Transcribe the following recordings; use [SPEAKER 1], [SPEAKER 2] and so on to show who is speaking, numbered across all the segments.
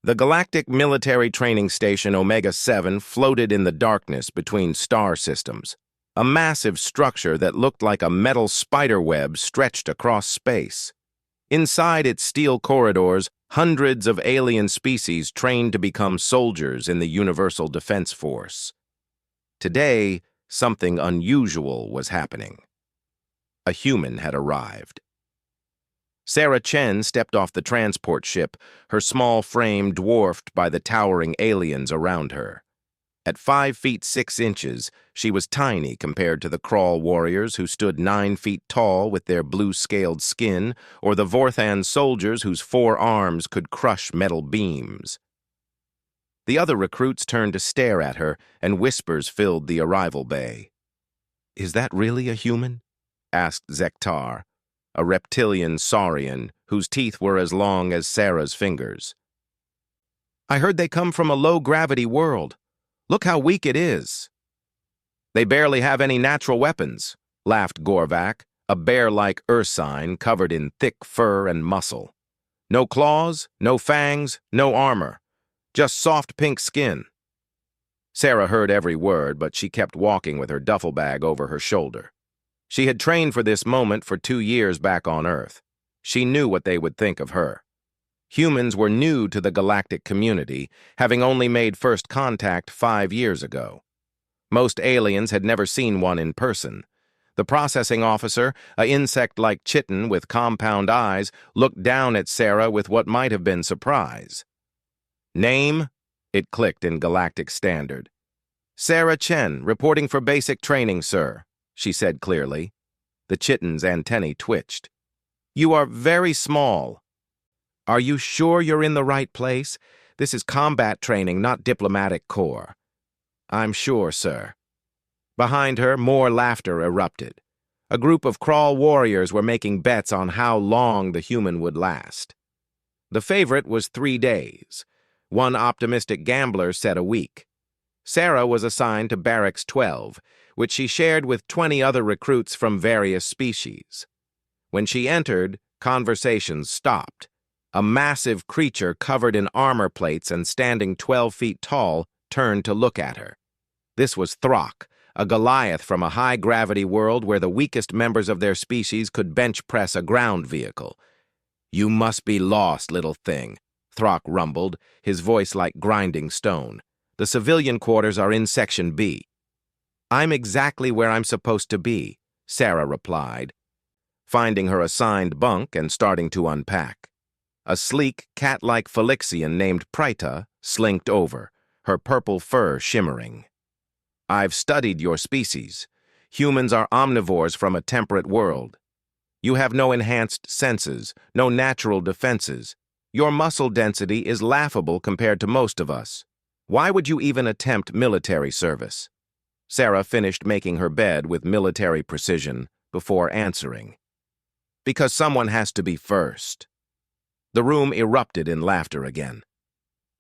[SPEAKER 1] The Galactic Military Training Station Omega-7 floated in the darkness between star systems, a massive structure that looked like a metal spiderweb stretched across space. Inside its steel corridors, hundreds of alien species trained to become soldiers in the Universal Defense Force. Today, something unusual was happening. A human had arrived. Sarah Chen stepped off the transport ship, her small frame dwarfed by the towering aliens around her. At 5 feet 6 inches, she was tiny compared to the crawl warriors who stood 9 feet tall with their blue-scaled skin, or the Vorthan soldiers whose 4 arms could crush metal beams. The other recruits turned to stare at her, and whispers filled the arrival bay. "Is that really a human?" asked Zektar, a reptilian saurian whose teeth were as long as Sarah's fingers. "I heard they come from a low-gravity world. Look how weak it is." "They barely have any natural weapons," laughed Gorvak, a bear-like ursine covered in thick fur and muscle. "No claws, no fangs, no armor. Just soft pink skin." Sarah heard every word, but she kept walking with her duffel bag over her shoulder. She had trained for this moment for 2 years back on Earth. She knew what they would think of her. Humans were new to the galactic community, having only made first contact 5 years ago. Most aliens had never seen one in person. The processing officer, an insect-like chitin with compound eyes, looked down at Sarah with what might have been surprise. "Name?" It clicked in Galactic Standard. "Sarah Chen, reporting for basic training, sir," she said clearly. The chitin's antennae twitched. "You are very small." "Are you sure you're in the right place? This is combat training, not diplomatic corps." "I'm sure, sir." Behind her, more laughter erupted. A group of crawl warriors were making bets on how long the human would last. The favorite was 3 days. One optimistic gambler said a week. Sarah was assigned to Barracks 12, which she shared with 20 other recruits from various species. When she entered, conversations stopped. A massive creature covered in armor plates and standing 12 feet tall turned to look at her. This was Throck, a Goliath from a high-gravity world where the weakest members of their species could bench-press a ground vehicle. "You must be lost, little thing," Throck rumbled, his voice like grinding stone. "The civilian quarters are in Section B." "I'm exactly where I'm supposed to be," Sarah replied, finding her assigned bunk and starting to unpack. A sleek, cat-like Felixian named Prita slinked over, her purple fur shimmering. "I've studied your species. Humans are omnivores from a temperate world. You have no enhanced senses, no natural defenses. Your muscle density is laughable compared to most of us. Why would you even attempt military service?" Sarah finished making her bed with military precision before answering. "Because someone has to be first." The room erupted in laughter again.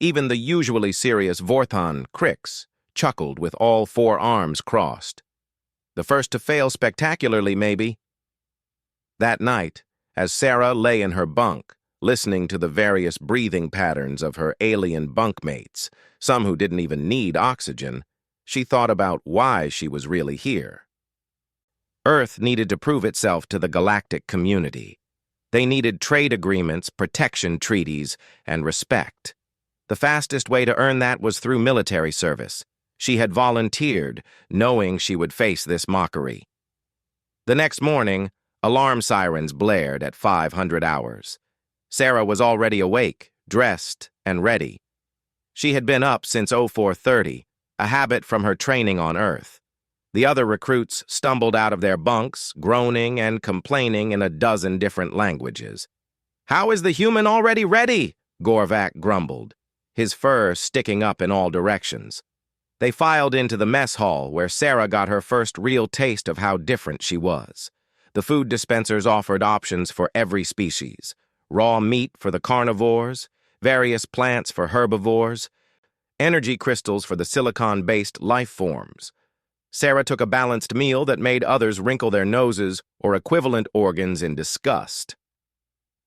[SPEAKER 1] Even the usually serious Vorthan, Crix, chuckled with all 4 arms crossed. "The first to fail spectacularly, maybe." That night, as Sarah lay in her bunk, listening to the various breathing patterns of her alien bunkmates, some who didn't even need oxygen, she thought about why she was really here. Earth needed to prove itself to the galactic community. They needed trade agreements, protection treaties, and respect. The fastest way to earn that was through military service. She had volunteered, knowing she would face this mockery. The next morning, alarm sirens blared at 500 hours. Sarah was already awake, dressed, and ready. She had been up since 0430, a habit from her training on Earth. The other recruits stumbled out of their bunks, groaning and complaining in a dozen different languages. "How is the human already ready?" Gorvak grumbled, his fur sticking up in all directions. They filed into the mess hall where Sarah got her first real taste of how different she was. The food dispensers offered options for every species: raw meat for the carnivores, various plants for herbivores, energy crystals for the silicon-based life forms. Sarah took a balanced meal that made others wrinkle their noses or equivalent organs in disgust.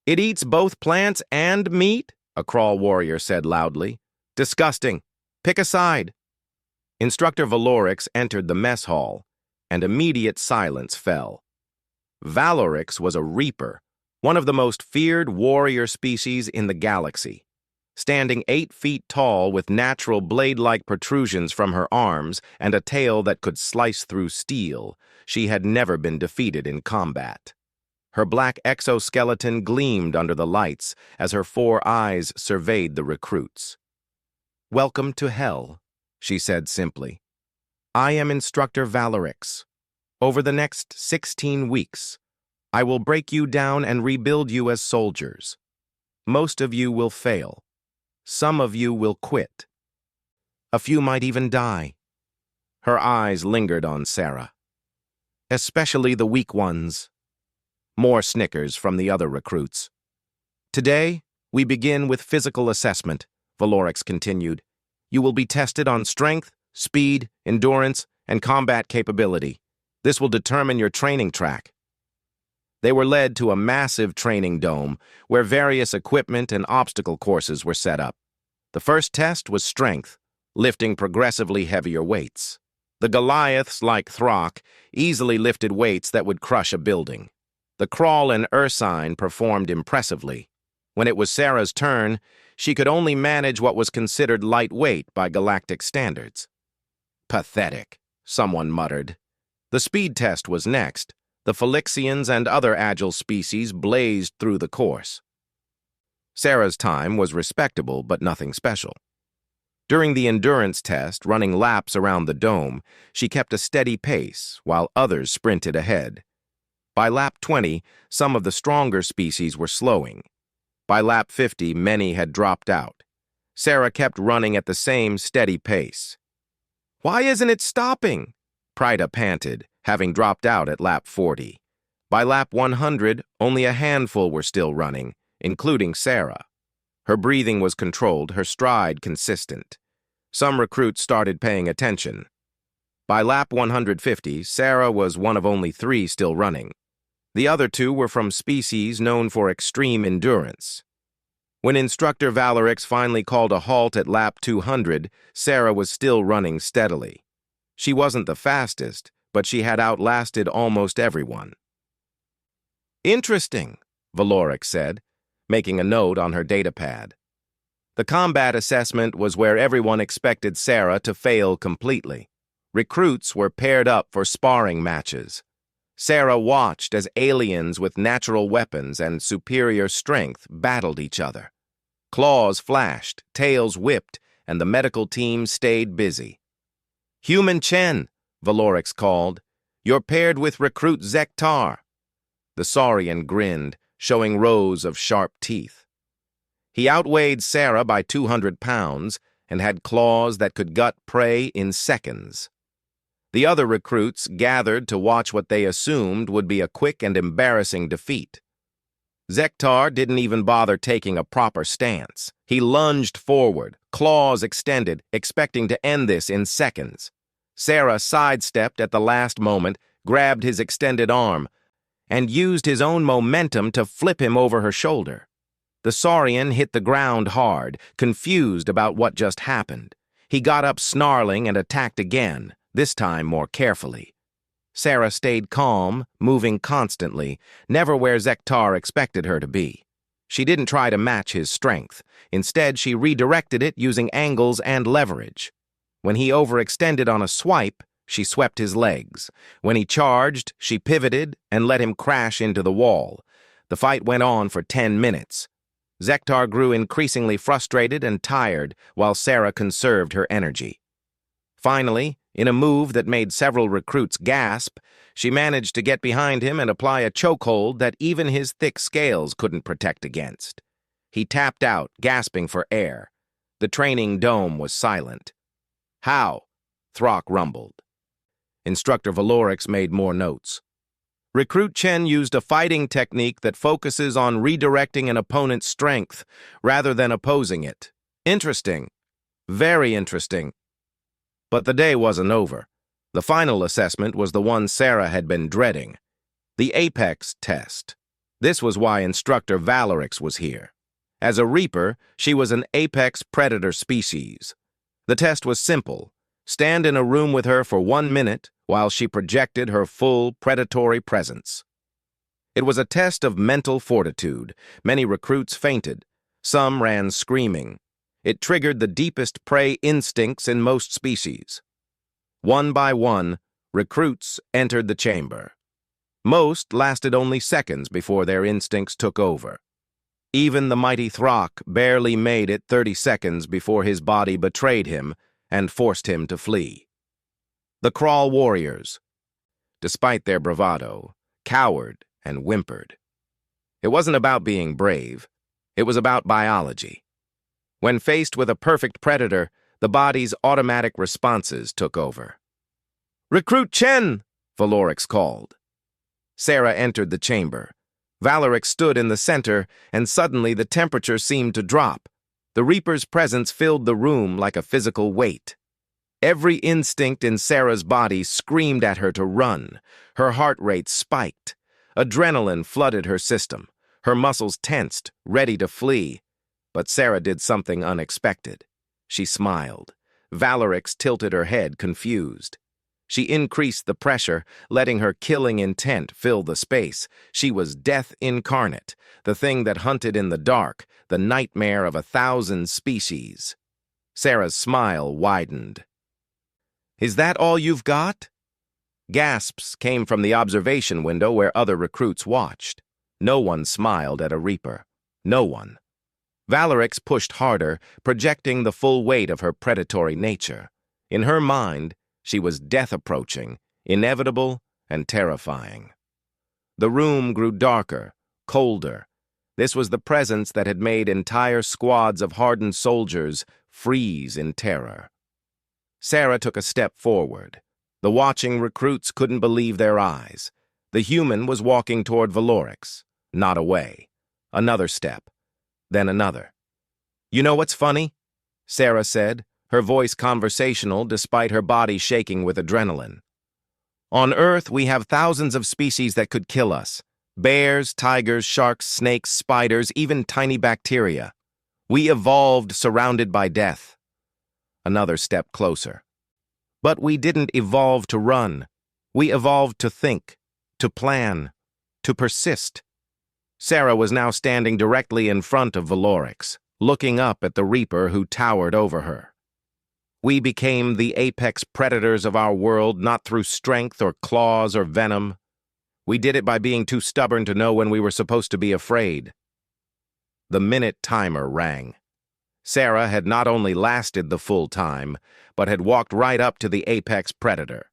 [SPEAKER 1] "It eats both plants and meat?" a crawl warrior said loudly. Disgusting. Pick a side. Instructor Valorix entered the mess hall, and immediate silence fell. Valorix was a reaper, one of the most feared warrior species in the galaxy. Standing 8 feet tall with natural blade-like protrusions from her arms and a tail that could slice through steel, she had never been defeated in combat. Her black exoskeleton gleamed under the lights as her 4 eyes surveyed the recruits. "Welcome to hell," she said simply. "I am Instructor Valorix. Over the next 16 weeks, I will break you down and rebuild you as soldiers. Most of you will fail. Some of you will quit. A few might even die." Her eyes lingered on Sarah. "Especially the weak ones." More snickers from the other recruits. "Today, we begin with physical assessment," Valorix continued. "You will be tested on strength, speed, endurance, and combat capability. This will determine your training track." They were led to a massive training dome where various equipment and obstacle courses were set up. The first test was strength, lifting progressively heavier weights. The Goliaths, like Throck, easily lifted weights that would crush a building. The Crawl and Ursine performed impressively. When it was Sarah's turn, she could only manage what was considered lightweight by galactic standards. "Pathetic," someone muttered. The speed test was next. The Felixians and other agile species blazed through the course. Sarah's time was respectable, but nothing special. During the endurance test, running laps around the dome, she kept a steady pace, while others sprinted ahead. By lap 20, some of the stronger species were slowing. By lap 50, many had dropped out. Sarah kept running at the same steady pace. "Why isn't it stopping?" Prida panted, having dropped out at lap 40. By lap 100, only a handful were still running, including Sarah. Her breathing was controlled, her stride consistent. Some recruits started paying attention. By lap 150, Sarah was one of only 3 still running. The other 2 were from species known for extreme endurance. When Instructor Valorix finally called a halt at lap 200, Sarah was still running steadily. She wasn't the fastest, but she had outlasted almost everyone. "Interesting," Valorix said, making a note on her datapad. The combat assessment was where everyone expected Sarah to fail completely. Recruits were paired up for sparring matches. Sarah watched as aliens with natural weapons and superior strength battled each other. Claws flashed, tails whipped, and the medical team stayed busy. "Human Chen," Valorix called. "You're paired with recruit Zektar." The Saurian grinned, showing rows of sharp teeth. He outweighed Sarah by 200 pounds and had claws that could gut prey in seconds. The other recruits gathered to watch what they assumed would be a quick and embarrassing defeat. Zektar didn't even bother taking a proper stance. He lunged forward, claws extended, expecting to end this in seconds. Sarah sidestepped at the last moment, grabbed his extended arm, and used his own momentum to flip him over her shoulder. The Saurian hit the ground hard, confused about what just happened. He got up snarling and attacked again, this time more carefully. Sarah stayed calm, moving constantly, never where Zektar expected her to be. She didn't try to match his strength. Instead, she redirected it using angles and leverage. When he overextended on a swipe, she swept his legs. When he charged, she pivoted and let him crash into the wall. The fight went on for 10 minutes. Zektar grew increasingly frustrated and tired while Sarah conserved her energy. Finally, in a move that made several recruits gasp, she managed to get behind him and apply a chokehold that even his thick scales couldn't protect against. He tapped out, gasping for air. The training dome was silent. "How?" Throck rumbled. Instructor Valorix made more notes. Recruit Chen used a fighting technique that focuses on redirecting an opponent's strength rather than opposing it. Interesting. Very interesting. But the day wasn't over. The final assessment was the one Sarah had been dreading. The Apex test. This was why Instructor Valorix was here. As a Reaper, she was an apex predator species. The test was simple. Stand in a room with her for 1 minute while she projected her full predatory presence. It was a test of mental fortitude. Many recruits fainted. Some ran screaming. It triggered the deepest prey instincts in most species. One by one, recruits entered the chamber. Most lasted only seconds before their instincts took over. Even the mighty Throck barely made it 30 seconds before his body betrayed him and forced him to flee. The Crawl Warriors, despite their bravado, cowered and whimpered. It wasn't about being brave. It was about biology. When faced with a perfect predator, the body's automatic responses took over. "Recruit Chen!" Valorix called. Sarah entered the chamber. Valorix stood in the center, and suddenly the temperature seemed to drop. The Reaper's presence filled the room like a physical weight. Every instinct in Sarah's body screamed at her to run. Her heart rate spiked. Adrenaline flooded her system. Her muscles tensed, ready to flee. But Sarah did something unexpected. She smiled. Valorix tilted her head, confused. She increased the pressure, letting her killing intent fill the space. She was death incarnate, the thing that hunted in the dark, the nightmare of 1,000 species. Sarah's smile widened. "Is that all you've got?" Gasps came from the observation window where other recruits watched. No one smiled at a Reaper. No one. Valorix pushed harder, projecting the full weight of her predatory nature. In her mind, she was death approaching, inevitable and terrifying. The room grew darker, colder. This was the presence that had made entire squads of hardened soldiers freeze in terror. Sarah took a step forward. The watching recruits couldn't believe their eyes. The human was walking toward Valorix, not away. Another step, then another. "You know what's funny?" Sarah said, her voice conversational despite her body shaking with adrenaline. "On Earth, we have thousands of species that could kill us. Bears, tigers, sharks, snakes, spiders, even tiny bacteria. We evolved surrounded by death." Another step closer. "But we didn't evolve to run. We evolved to think, to plan, to persist." Sarah was now standing directly in front of Valorix, looking up at the Reaper who towered over her. "We became the apex predators of our world not through strength or claws or venom. We did it by being too stubborn to know when we were supposed to be afraid." The minute timer rang. Sarah had not only lasted the full time, but had walked right up to the apex predator.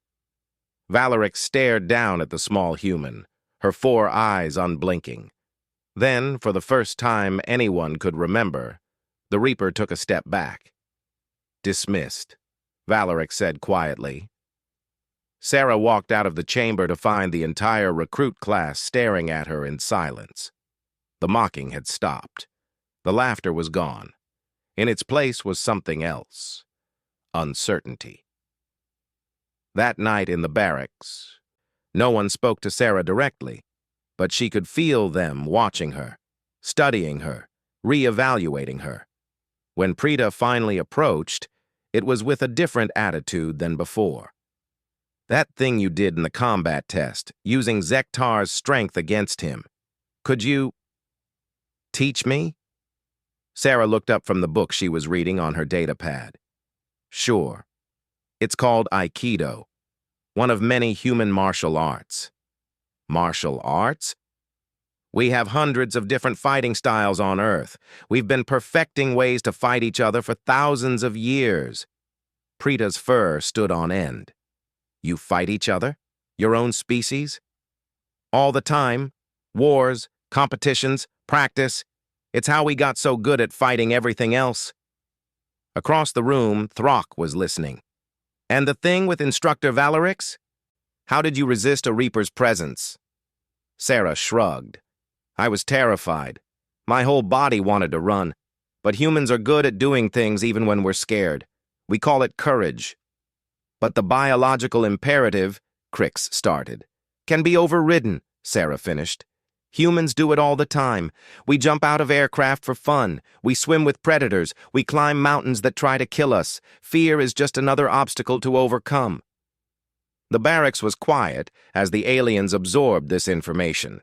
[SPEAKER 1] Valorix stared down at the small human, her 4 eyes unblinking. Then, for the first time anyone could remember, the Reaper took a step back. "Dismissed," Valorix said quietly. Sarah walked out of the chamber to find the entire recruit class staring at her in silence. The mocking had stopped. The laughter was gone. In its place was something else. Uncertainty. That night in the barracks, no one spoke to Sarah directly, but she could feel them watching her, studying her, re-evaluating her. When Prita finally approached, it was with a different attitude than before. "That thing you did in the combat test, using Zektar's strength against him, could you teach me?" Sarah looked up from the book she was reading on her datapad. "Sure. It's called Aikido, one of many human martial arts." "Martial arts? We have hundreds of different fighting styles on Earth. We've been perfecting ways to fight each other for thousands of years." Prita's fur stood on end. "You fight each other? Your own species?" "All the time. Wars, competitions, practice. It's how we got so good at fighting everything else." Across the room, Throck was listening. "And the thing with Instructor Valorix? How did you resist a Reaper's presence?" Sarah shrugged. "I was terrified. My whole body wanted to run. But humans are good at doing things even when we're scared. We call it courage." "But the biological imperative," Crix started. "Can be overridden," Sarah finished. Humans do it all the time. We jump out of aircraft for fun. We swim with predators. We climb mountains that try to kill us. Fear is just another obstacle to overcome. The barracks was quiet as the aliens absorbed this information.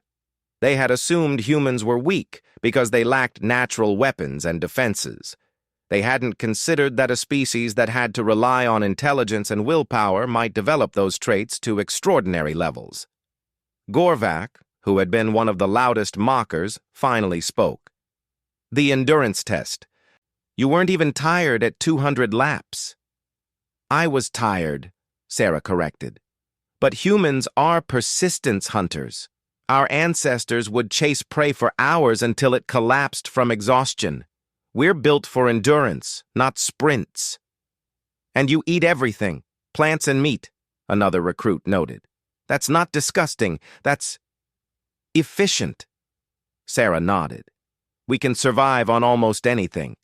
[SPEAKER 1] They had assumed humans were weak because they lacked natural weapons and defenses. They hadn't considered that a species that had to rely on intelligence and willpower might develop those traits to extraordinary levels. Gorvak, who had been one of the loudest mockers, finally spoke. The endurance test. You weren't even tired at 200 laps. I was tired, Sarah corrected. But humans are persistence hunters. Our ancestors would chase prey for hours until it collapsed from exhaustion. We're built for endurance, not sprints. And you eat everything, plants and meat, another recruit noted. That's not disgusting, that's efficient. Sarah nodded. We can survive on almost anything.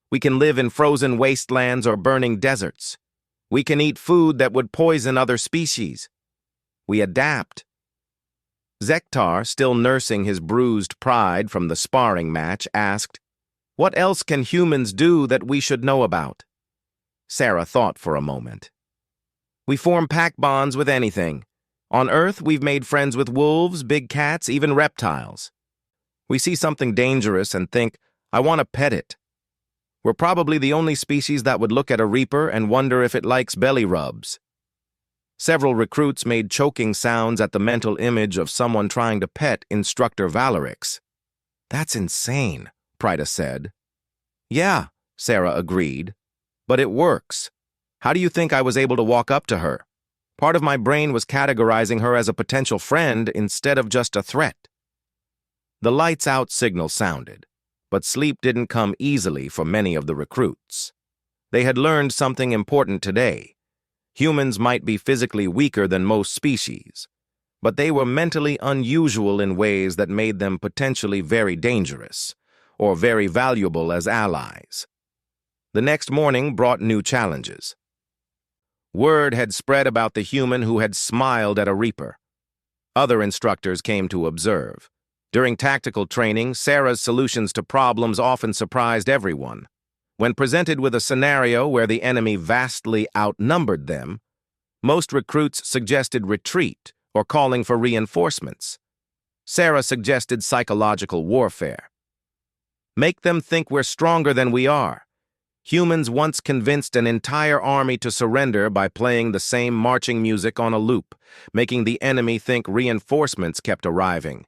[SPEAKER 1] We can live in frozen wastelands or burning deserts. We can eat food that would poison other species. We adapt. Zektar, still nursing his bruised pride from the sparring match, asked, "What else can humans do that we should know about?" Sarah thought for a moment. We form pack bonds with anything. On Earth, we've made friends with wolves, big cats, even reptiles. We see something dangerous and think, I want to pet it. We're probably the only species that would look at a reaper and wonder if it likes belly rubs. Several recruits made choking sounds at the mental image of someone trying to pet Instructor Valerix. That's insane, Prida said. Yeah, Sarah agreed. But it works. How do you think I was able to walk up to her? Part of my brain was categorizing her as a potential friend instead of just a threat. The lights out signal sounded, but sleep didn't come easily for many of the recruits. They had learned something important today. Humans might be physically weaker than most species, but they were mentally unusual in ways that made them potentially very dangerous, or very valuable as allies. The next morning brought new challenges. Word had spread about the human who had smiled at a reaper. Other instructors came to observe. During tactical training, Sarah's solutions to problems often surprised everyone. When presented with a scenario where the enemy vastly outnumbered them, most recruits suggested retreat or calling for reinforcements. Sarah suggested psychological warfare. Make them think we're stronger than we are. Humans once convinced an entire army to surrender by playing the same marching music on a loop, making the enemy think reinforcements kept arriving.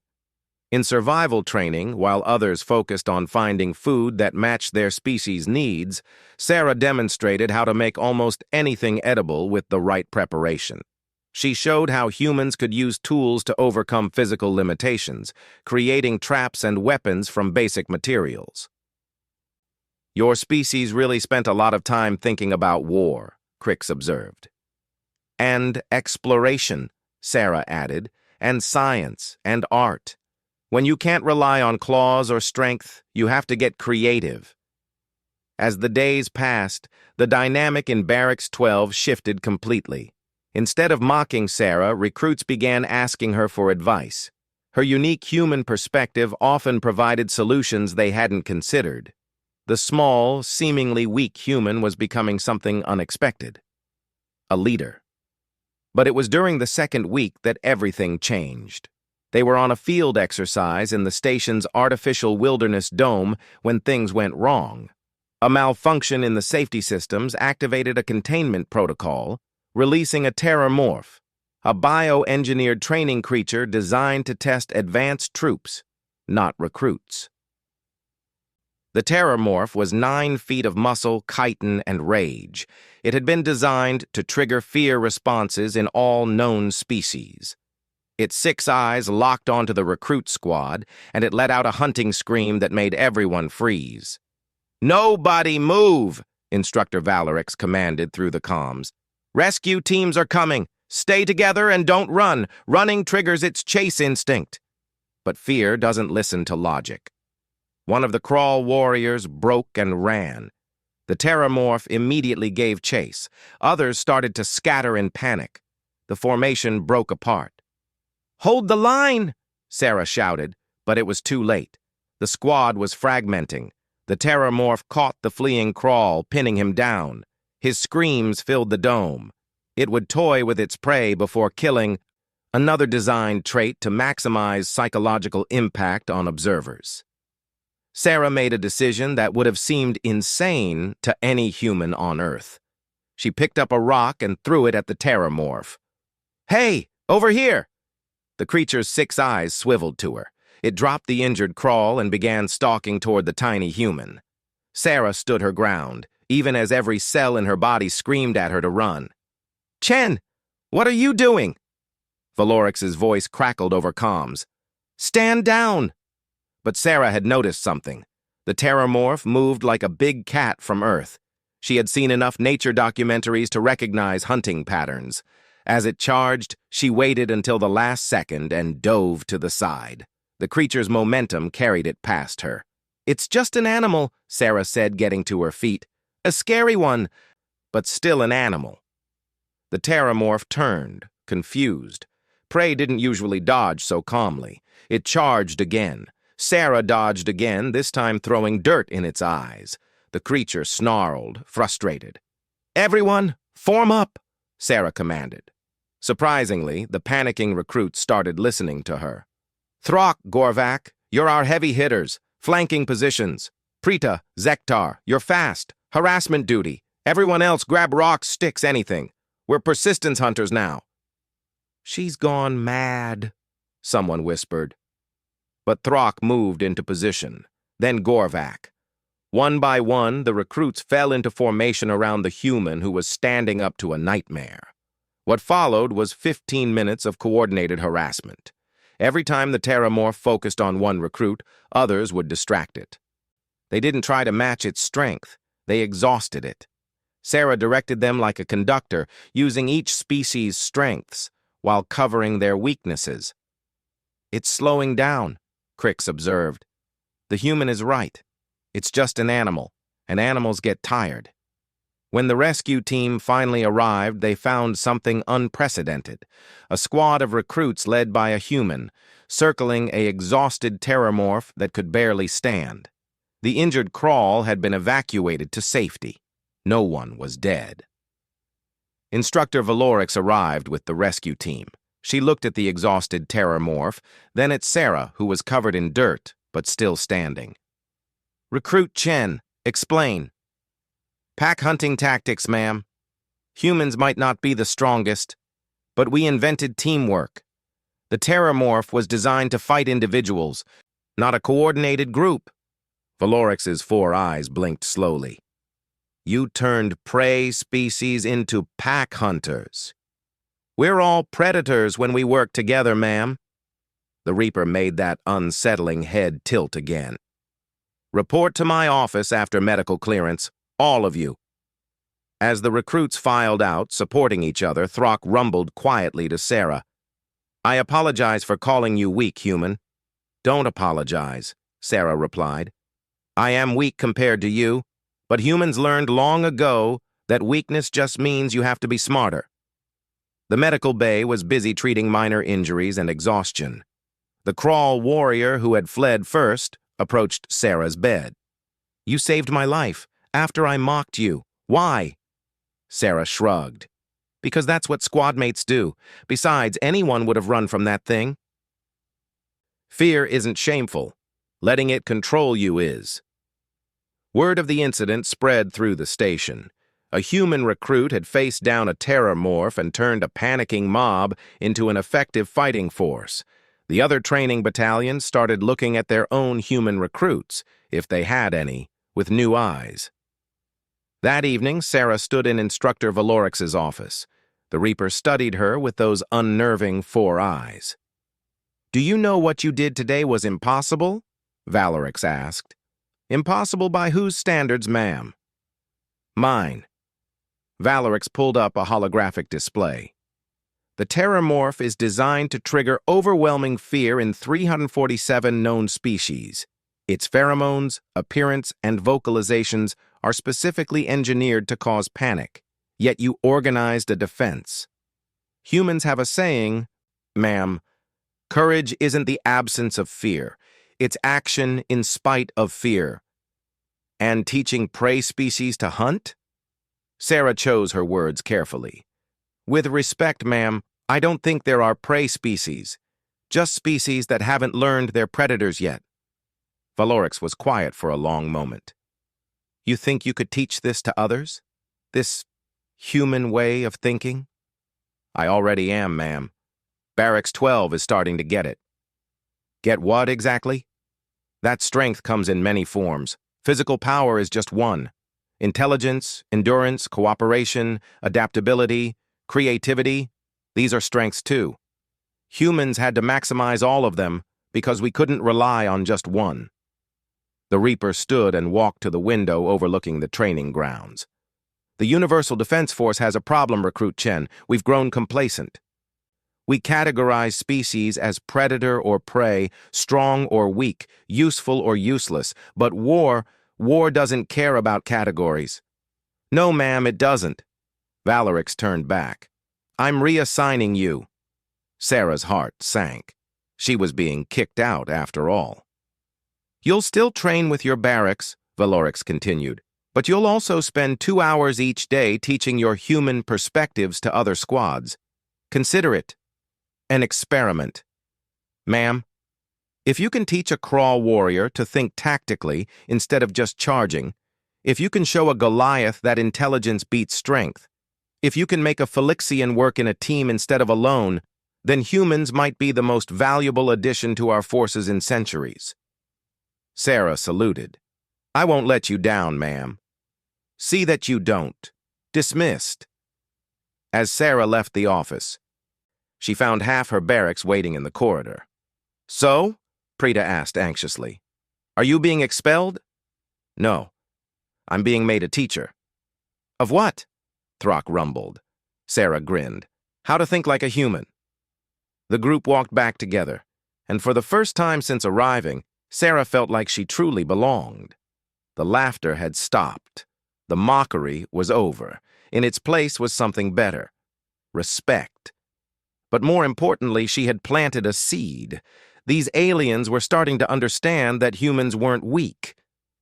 [SPEAKER 1] In survival training, while others focused on finding food that matched their species' needs, Sarah demonstrated how to make almost anything edible with the right preparation. She showed how humans could use tools to overcome physical limitations, creating traps and weapons from basic materials. Your species really spent a lot of time thinking about war, Crix observed. And exploration, Sarah added, and science and art. When you can't rely on claws or strength, you have to get creative. As the days passed, the dynamic in Barracks 12 shifted completely. Instead of mocking Sarah, recruits began asking her for advice. Her unique human perspective often provided solutions they hadn't considered. The small, seemingly weak human was becoming something unexpected. A leader. But it was during the second week that everything changed. They were on a field exercise in the station's artificial wilderness dome when things went wrong. A malfunction in the safety systems activated a containment protocol, releasing a terrormorph, a bioengineered training creature designed to test advanced troops, not recruits. The terrormorph was 9 feet of muscle, chitin, and rage. It had been designed to trigger fear responses in all known species. Its 6 eyes locked onto the recruit squad, and it let out a hunting scream that made everyone freeze. "Nobody move!" Instructor Valerix commanded through the comms. "Rescue teams are coming. Stay together and don't run. Running triggers its chase instinct." But fear doesn't listen to logic. One of the crawl warriors broke and ran. The terrormorph immediately gave chase. Others started to scatter in panic. The formation broke apart. "Hold the line!" Sarah shouted. But it was too late. The squad was fragmenting. The terramorph caught the fleeing crawl, pinning him down. His screams filled the dome. It would toy with its prey before killing, another designed trait to maximize psychological impact on observers. Sarah made a decision that would have seemed insane to any human on Earth. She picked up a rock and threw it at the terramorph. "Hey, over here!" The creature's 6 eyes swiveled to her. It dropped the injured crawl and began stalking toward the tiny human. Sarah stood her ground, even as every cell in her body screamed at her to run. "Chen, what are you doing?" Valorix's voice crackled over comms. "Stand down!" But Sarah had noticed something. The terramorph moved like a big cat from Earth. She had seen enough nature documentaries to recognize hunting patterns. As it charged, she waited until the last second and dove to the side. The creature's momentum carried it past her. "It's just an animal," Sarah said, getting to her feet. "A scary one, but still an animal." The terramorph turned, confused. Prey didn't usually dodge so calmly. It charged again. Sarah dodged again, this time throwing dirt in its eyes. The creature snarled, frustrated. "Everyone, form up," Sarah commanded. Surprisingly, the panicking recruits started listening to her. "Throck, Gorvak, you're our heavy hitters. Flanking positions. Prita, Zektar, you're fast. Harassment duty. Everyone else grab rocks, sticks, anything. We're persistence hunters now." "She's gone mad," someone whispered. But Throck moved into position, then Gorvak. One by one, the recruits fell into formation around the human who was standing up to a nightmare. What followed was 15 minutes of coordinated harassment. Every time the terramorph focused on one recruit, others would distract it. They didn't try to match its strength. They exhausted it. Sarah directed them like a conductor, using each species' strengths while covering their weaknesses. "It's slowing down," Crix observed. "The human is right. It's just an animal, and animals get tired." When the rescue team finally arrived, they found something unprecedented. A squad of recruits led by a human, circling an exhausted terramorph that could barely stand. The injured crawl had been evacuated to safety. No one was dead. Instructor Valorix arrived with the rescue team. She looked at the exhausted terramorph, then at Sarah, who was covered in dirt, but still standing. "Recruit Chen, explain." "Pack hunting tactics, ma'am. Humans might not be the strongest, but we invented teamwork. The terramorph was designed to fight individuals, not a coordinated group." Valorix's 4 eyes blinked slowly. "You turned prey species into pack hunters. We're all predators when we work together, ma'am." The Reaper made that unsettling head tilt again. "Report to my office after medical clearance, all of you." As the recruits filed out, supporting each other, Throck rumbled quietly to Sarah. "I apologize for calling you weak, human." "Don't apologize," Sarah replied. "I am weak compared to you, but humans learned long ago that weakness just means you have to be smarter." The medical bay was busy treating minor injuries and exhaustion. The crawl warrior who had fled first approached Sarah's bed. "You saved my life, after I mocked you. Why?" Sarah shrugged. "Because that's what squadmates do. Besides, anyone would have run from that thing." "Fear isn't shameful. Letting it control you is." Word of the incident spread through the station. A human recruit had faced down a terramorph and turned a panicking mob into an effective fighting force. The other training battalions started looking at their own human recruits, if they had any, with new eyes. That evening, Sarah stood in Instructor Valorix's office. The Reaper studied her with those unnerving 4 eyes. "Do you know what you did today was impossible?" Valorix asked. "Impossible by whose standards, ma'am?" "Mine." Valorix pulled up a holographic display. "The terramorph is designed to trigger overwhelming fear in 347 known species. Its pheromones, appearance, and vocalizations are specifically engineered to cause panic, yet you organized a defense. Humans have a saying, ma'am, courage isn't the absence of fear, It's action in spite of fear. And teaching prey species to hunt? Sarah chose her words carefully. With respect, ma'am, I don't think there are prey species, just species that haven't learned their predators yet. Valorix was quiet for a long moment. You think you could teach this to others? This human way of thinking? I already am, ma'am. Barracks 12 is starting to get it. Get what exactly? That strength comes in many forms. Physical power is just one. Intelligence, endurance, cooperation, adaptability, creativity, these are strengths too. Humans had to maximize all of them because we couldn't rely on just one. The Reaper stood and walked to the window overlooking the training grounds. The Universal Defense Force has a problem, Recruit Chen. We've grown complacent. We categorize species as predator or prey, strong or weak, useful or useless. But war doesn't care about categories. No, ma'am, it doesn't. Valorix turned back. I'm reassigning you. Sarah's heart sank. She was being kicked out after all. You'll still train with your barracks, Valorix continued, but you'll also spend 2 hours each day teaching your human perspectives to other squads. Consider it an experiment. Ma'am, if you can teach a crawl warrior to think tactically instead of just charging, if you can show a Goliath that intelligence beats strength, if you can make a Phylixian work in a team instead of alone, then humans might be the most valuable addition to our forces in centuries. Sarah saluted. I won't let you down, ma'am. See that you don't. Dismissed. As Sarah left the office, she found half her barracks waiting in the corridor. So? Preeta asked anxiously. Are you being expelled? No. I'm being made a teacher. Of what? Throck rumbled. Sarah grinned. How to think like a human. The group walked back together, and for the first time since arriving, Sarah felt like she truly belonged. The laughter had stopped. The mockery was over. In its place was something better. Respect. But more importantly, she had planted a seed. These aliens were starting to understand that humans weren't weak.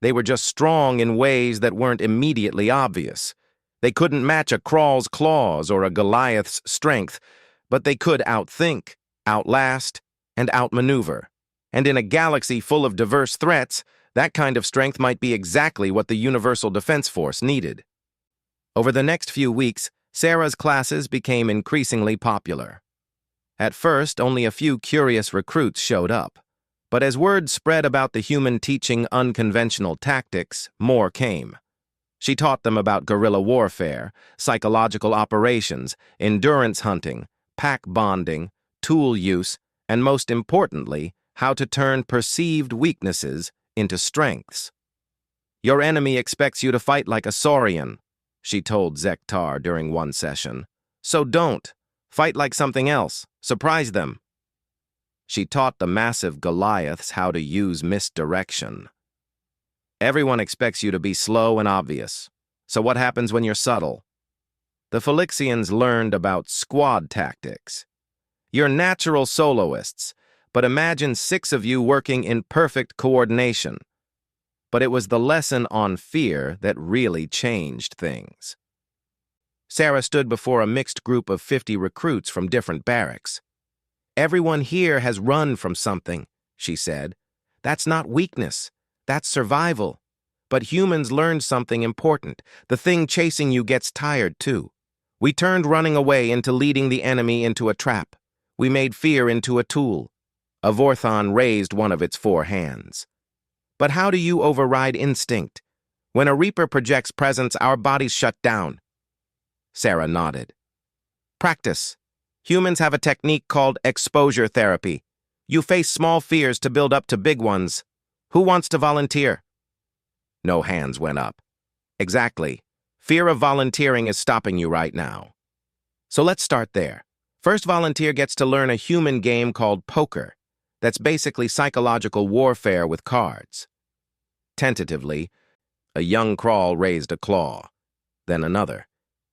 [SPEAKER 1] They were just strong in ways that weren't immediately obvious. They couldn't match a Crawl's claws or a Goliath's strength, but they could outthink, outlast, and outmaneuver. And in a galaxy full of diverse threats, that kind of strength might be exactly what the Universal Defense Force needed. Over the next few weeks, Sarah's classes became increasingly popular. At first, only a few curious recruits showed up. But as word spread about the human teaching unconventional tactics, more came. She taught them about guerrilla warfare, psychological operations, endurance hunting, pack bonding, tool use, and most importantly, how to turn perceived weaknesses into strengths. Your enemy expects you to fight like a saurian, she told Zektar during one session. So don't. Fight like something else. Surprise them. She taught the massive Goliaths how to use misdirection. Everyone expects you to be slow and obvious. So what happens when you're subtle? The Phylixians learned about squad tactics. You're natural soloists, but imagine 6 of you working in perfect coordination. But it was the lesson on fear that really changed things. Sarah stood before a mixed group of 50 recruits from different barracks. Everyone here has run from something, she said. That's not weakness. That's survival. But humans learned something important. The thing chasing you gets tired, too. We turned running away into leading the enemy into a trap. We made fear into a tool. A Vorthon raised one of its 4 hands. But how do you override instinct? When a Reaper projects presence, our bodies shut down. Sarah nodded. Practice. Humans have a technique called exposure therapy. You face small fears to build up to big ones. Who wants to volunteer? No hands went up. Exactly. Fear of volunteering is stopping you right now. So let's start there. First volunteer gets to learn a human game called poker. That's basically psychological warfare with cards. Tentatively, a young Crawl raised a claw, then another.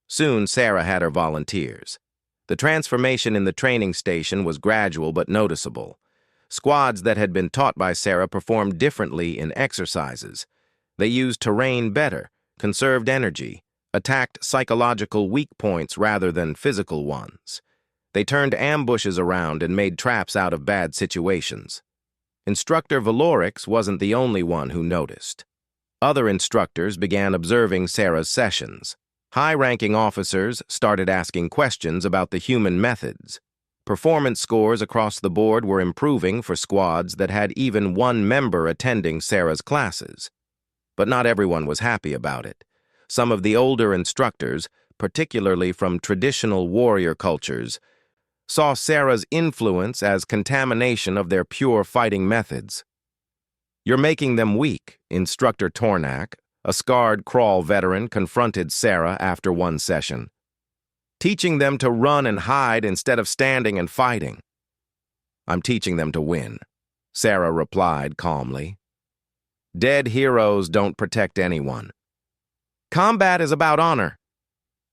[SPEAKER 1] Soon, Sarah had her volunteers. The transformation in the training station was gradual but noticeable. Squads that had been taught by Sarah performed differently in exercises. They used terrain better, conserved energy, attacked psychological weak points rather than physical ones. They turned ambushes around and made traps out of bad situations. Instructor Valorix wasn't the only one who noticed. Other instructors began observing Sarah's sessions. High-ranking officers started asking questions about the human methods. Performance scores across the board were improving for squads that had even one member attending Sarah's classes. But not everyone was happy about it. Some of the older instructors, particularly from traditional warrior cultures, saw Sarah's influence as contamination of their pure fighting methods. "You're making them weak," Instructor Tornak, a scarred crawl veteran, confronted Sarah after one session. "Teaching them to run and hide instead of standing and fighting." "I'm teaching them to win," Sarah replied calmly. "Dead heroes don't protect anyone. Combat is about honor.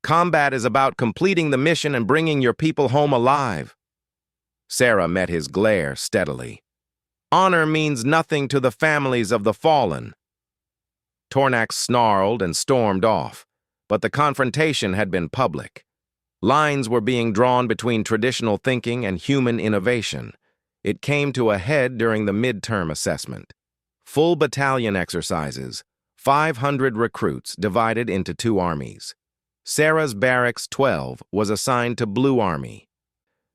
[SPEAKER 1] Combat is about completing the mission and bringing your people home alive." Sarah met his glare steadily. "Honor means nothing to the families of the fallen." Tornak snarled and stormed off, but the confrontation had been public. Lines were being drawn between traditional thinking and human innovation. It came to a head during the midterm assessment. Full battalion exercises, 500 recruits divided into two armies. Sarah's Barracks 12 was assigned to Blue Army.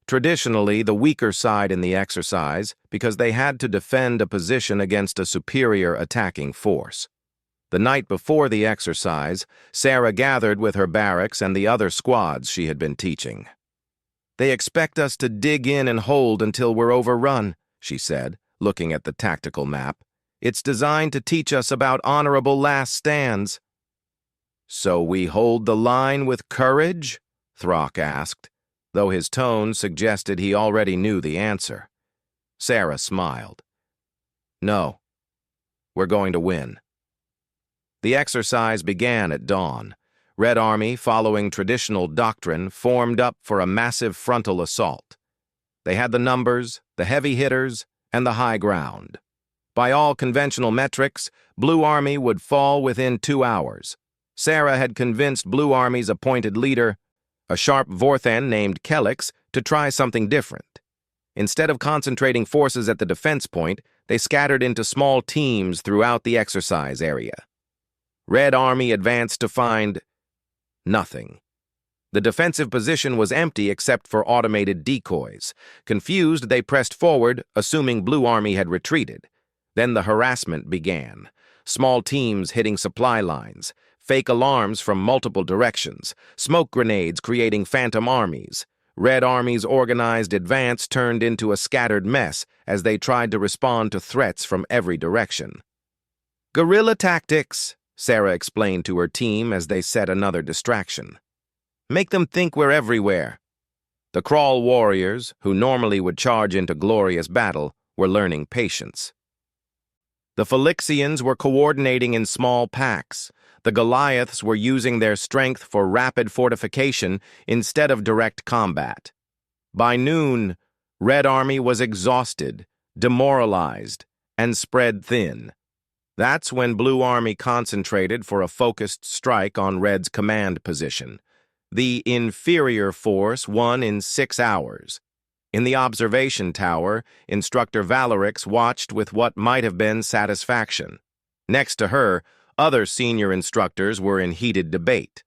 [SPEAKER 1] Traditionally the weaker side in the exercise because they had to defend a position against a superior attacking force. The night before the exercise, Sarah gathered with her barracks and the other squads she had been teaching. "They expect us to dig in and hold until we're overrun," she said, looking at the tactical map. "It's designed to teach us about honorable last stands." "So we hold the line with courage?" Throck asked, though his tone suggested he already knew the answer. Sarah smiled. "No, we're going to win." The exercise began at dawn. Red Army, following traditional doctrine, formed up for a massive frontal assault. They had the numbers, the heavy hitters, and the high ground. By all conventional metrics, Blue Army would fall within 2 hours. Sarah had convinced Blue Army's appointed leader, a sharp Vorthan named Kelix, to try something different. Instead of concentrating forces at the defense point, they scattered into small teams throughout the exercise area. Red Army advanced to find nothing. The defensive position was empty except for automated decoys. Confused, they pressed forward, assuming Blue Army had retreated. Then the harassment began. Small teams hitting supply lines, fake alarms from multiple directions, smoke grenades creating phantom armies. Red Army's organized advance turned into a scattered mess as they tried to respond to threats from every direction. "Guerrilla tactics," Sarah explained to her team as they set another distraction. "Make them think we're everywhere." The crawl warriors, who normally would charge into glorious battle, were learning patience. The Phylixians were coordinating in small packs. The Goliaths were using their strength for rapid fortification instead of direct combat. By noon, Red Army was exhausted, demoralized, and spread thin. That's when Blue Army concentrated for a focused strike on Red's command position. The inferior force won in 6 hours. In the observation tower, Instructor Valorix watched with what might have been satisfaction. Next to her, other senior instructors were in heated debate.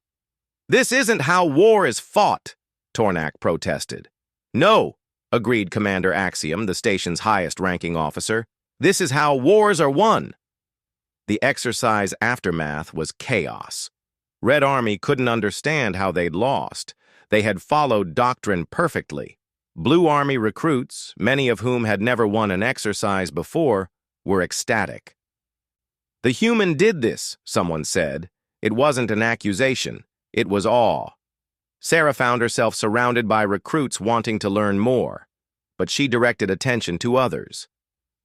[SPEAKER 1] "This isn't how war is fought," Tornak protested. "No," agreed Commander Axiom, the station's highest-ranking officer. "This is how wars are won." The exercise aftermath was chaos. Red Army couldn't understand how they'd lost. They had followed doctrine perfectly. Blue Army recruits, many of whom had never won an exercise before, were ecstatic. "The human did this," someone said. It wasn't an accusation. It was awe. Sarah found herself surrounded by recruits wanting to learn more, but she directed attention to others.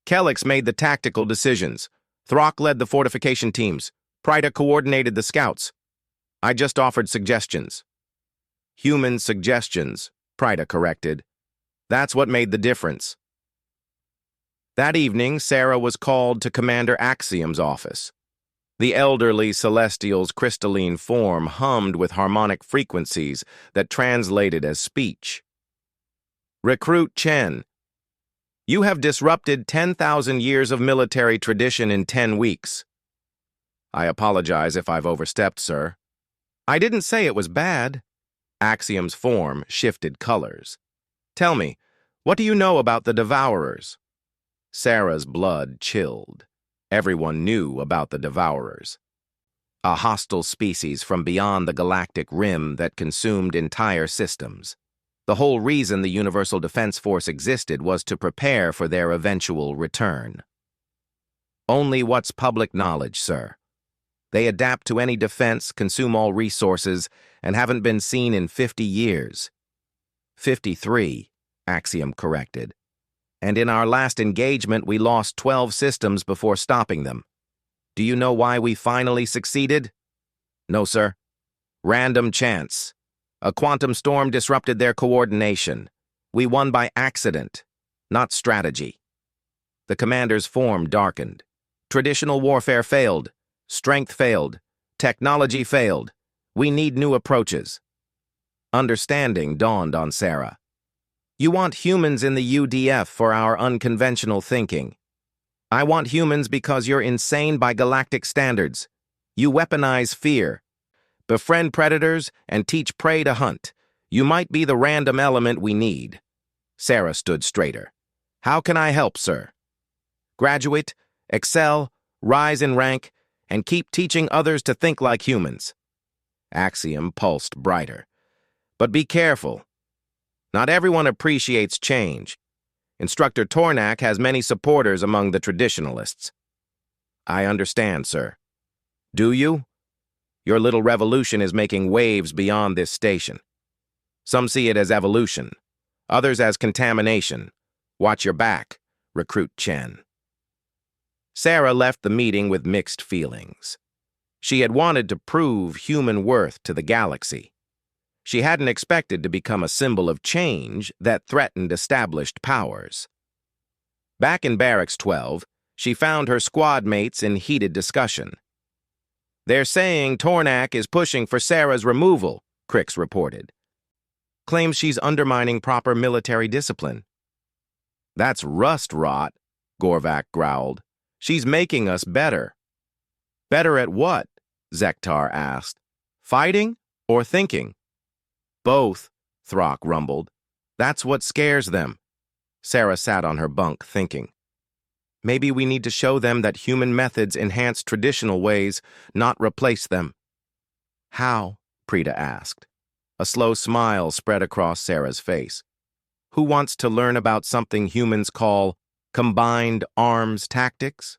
[SPEAKER 1] Kelix made the tactical decisions. Throck led the fortification teams. Prida coordinated the scouts. I just offered suggestions. "Human suggestions," Prida corrected. "That's what made the difference." That evening, Sarah was called to Commander Axiom's office. The elderly Celestial's crystalline form hummed with harmonic frequencies that translated as speech. Recruit Chen, you have disrupted 10,000 years of military tradition in 10 weeks. I apologize if I've overstepped, sir. I didn't say it was bad. Axiom's form shifted colors. Tell me, what do you know about the Devourers? Sarah's blood chilled. Everyone knew about the Devourers. A hostile species from beyond the galactic rim that consumed entire systems. The whole reason the Universal Defense Force existed was to prepare for their eventual return. Only what's public knowledge, sir. They adapt to any defense, consume all resources, and haven't been seen in 50 years. 53, Axiom corrected. And in our last engagement, we lost 12 systems before stopping them. Do you know why we finally succeeded? No, sir. Random chance. A quantum storm disrupted their coordination. We won by accident, not strategy. The commander's form darkened. Traditional warfare failed. Strength failed. Technology failed. We need new approaches. Understanding dawned on Sarah. You want humans in the UDF for our unconventional thinking. I want humans because you're insane by galactic standards. You weaponize fear. Befriend predators and teach prey to hunt. You might be the random element we need. Sarah stood straighter. How can I help, sir? Graduate, excel, rise in rank, and keep teaching others to think like humans. Axiom pulsed brighter. But be careful. Not everyone appreciates change. Instructor Tornak has many supporters among the traditionalists. I understand, sir. Do you? Your little revolution is making waves beyond this station. Some see it as evolution, others as contamination. Watch your back, Recruit Chen. Sarah left the meeting with mixed feelings. She had wanted to prove human worth to the galaxy. She hadn't expected to become a symbol of change that threatened established powers. Back in Barracks 12, she found her squad mates in heated discussion. They're saying Tornak is pushing for Sarah's removal, Crix reported. Claims she's undermining proper military discipline. That's rust rot, Gorvak growled. She's making us better. Better at what? Zektar asked. Fighting or thinking? Both, Throck rumbled. That's what scares them. Sarah sat on her bunk, thinking. Maybe we need to show them that human methods enhance traditional ways, not replace them. How? Preeta asked. A slow smile spread across Sarah's face. Who wants to learn about something humans call combined arms tactics?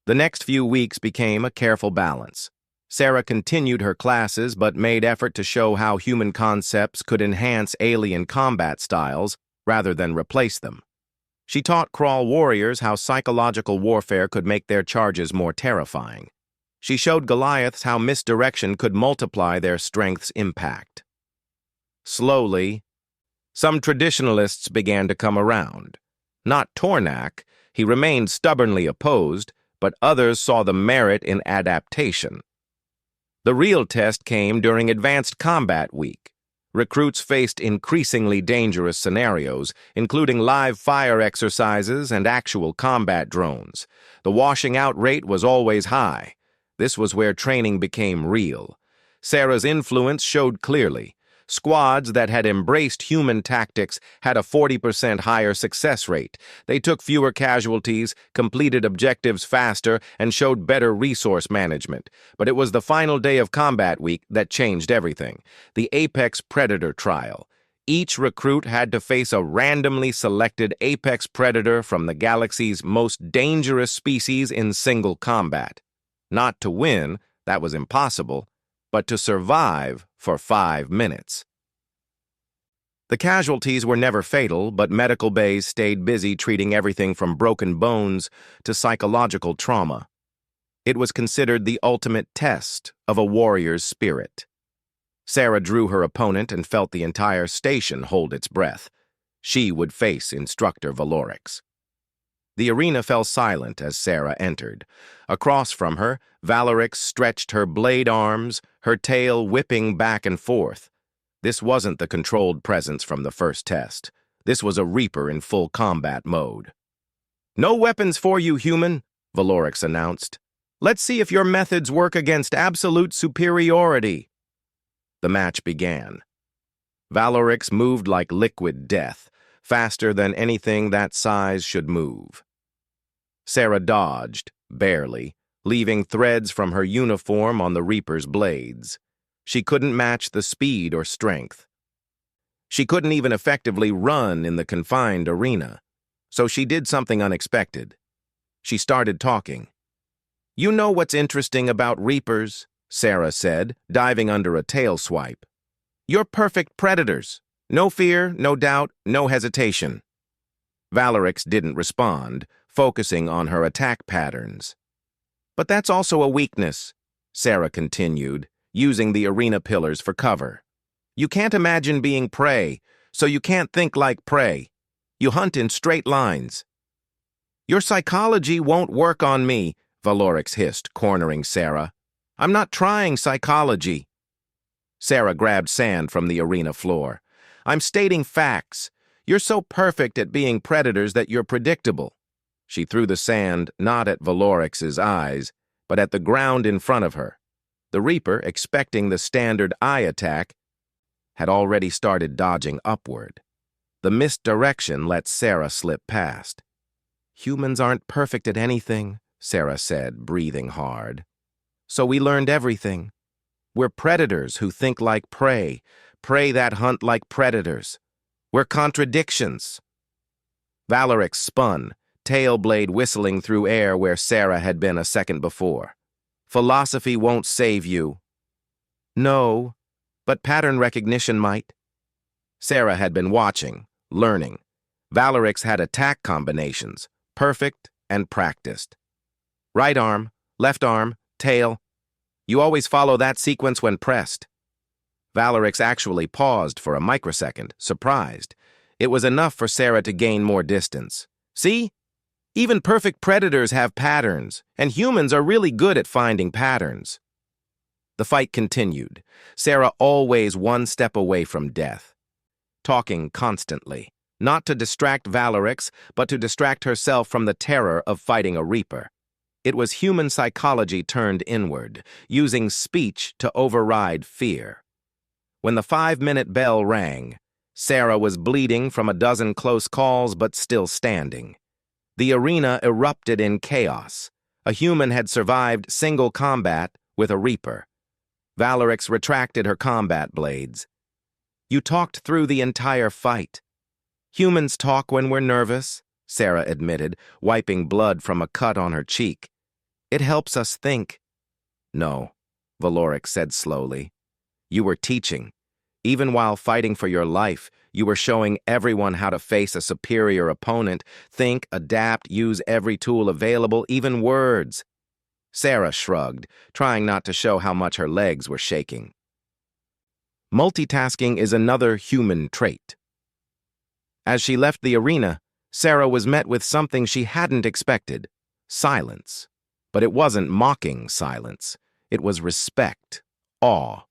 [SPEAKER 1] The next few weeks became a careful balance. Sarah continued her classes but made effort to show how human concepts could enhance alien combat styles rather than replace them. She taught Crawl warriors how psychological warfare could make their charges more terrifying. She showed Goliaths how misdirection could multiply their strength's impact. Slowly, some traditionalists began to come around. Not Tornak, he remained stubbornly opposed, but others saw the merit in adaptation. The real test came during Advanced Combat Week. Recruits faced increasingly dangerous scenarios, including live fire exercises and actual combat drones. The washing out rate was always high. This was where training became real. Sarah's influence showed clearly. Squads that had embraced human tactics had a 40% higher success rate. They took fewer casualties, completed objectives faster, and showed better resource management. But it was the final day of Combat Week that changed everything. The Apex Predator trial. Each recruit had to face a randomly selected Apex Predator from the galaxy's most dangerous species in single combat. Not to win, that was impossible, but to survive for 5 minutes. The casualties were never fatal, but medical bays stayed busy treating everything from broken bones to psychological trauma. It was considered the ultimate test of a warrior's spirit. Sarah drew her opponent and felt the entire station hold its breath. She would face Instructor Valorix. The arena fell silent as Sarah entered. Across from her, Valerix stretched her blade arms, her tail whipping back and forth. This wasn't the controlled presence from the first test. This was a Reaper in full combat mode. "No weapons for you, human," Valerix announced. "Let's see if your methods work against absolute superiority." The match began. Valerix moved like liquid death, faster than anything that size should move. Sarah dodged, barely, leaving threads from her uniform on the Reaper's blades. She couldn't match the speed or strength. She couldn't even effectively run in the confined arena. So she did something unexpected. She started talking. "You know what's interesting about Reapers," Sarah said, diving under a tail swipe. "You're perfect predators. No fear, no doubt, no hesitation." Valerix didn't respond, focusing on her attack patterns. "But that's also a weakness," Sarah continued, using the arena pillars for cover. "You can't imagine being prey, so you can't think like prey. You hunt in straight lines." "Your psychology won't work on me," Valerix hissed, cornering Sarah. "I'm not trying psychology." Sarah grabbed sand from the arena floor. "I'm stating facts. You're so perfect at being predators that you're predictable." She threw the sand not at Valerix's eyes, but at the ground in front of her. The Reaper, expecting the standard eye attack, had already started dodging upward. The misdirection let Sarah slip past. "Humans aren't perfect at anything," Sarah said, breathing hard. "So we learned everything. We're predators who think like prey, prey that hunt like predators. We're contradictions." Valerix spun, tail blade whistling through air where Sarah had been a second before. "Philosophy won't save you." "No, but pattern recognition might." Sarah had been watching, learning. Valerix had attack combinations, perfect and practiced. Right arm, left arm, tail. You always follow that sequence when pressed. Valerix actually paused for a microsecond, surprised. It was enough for Sarah to gain more distance. "See? Even perfect predators have patterns, and humans are really good at finding patterns." The fight continued, Sarah always one step away from death. Talking constantly, not to distract Valerix, but to distract herself from the terror of fighting a Reaper. It was human psychology turned inward, using speech to override fear. When the 5-minute bell rang, Sarah was bleeding from a dozen close calls but still standing. The arena erupted in chaos. A human had survived single combat with a Reaper. Valerix retracted her combat blades. "You talked through the entire fight." "Humans talk when we're nervous," Sarah admitted, wiping blood from a cut on her cheek. "It helps us think." "No," Valerix said slowly. "You were teaching. Even while fighting for your life, you were showing everyone how to face a superior opponent, think, adapt, use every tool available, even words." Sarah shrugged, trying not to show how much her legs were shaking. Multitasking is another human trait. As she left the arena, Sarah was met with something she hadn't expected: silence. But it wasn't mocking silence. It was respect, awe.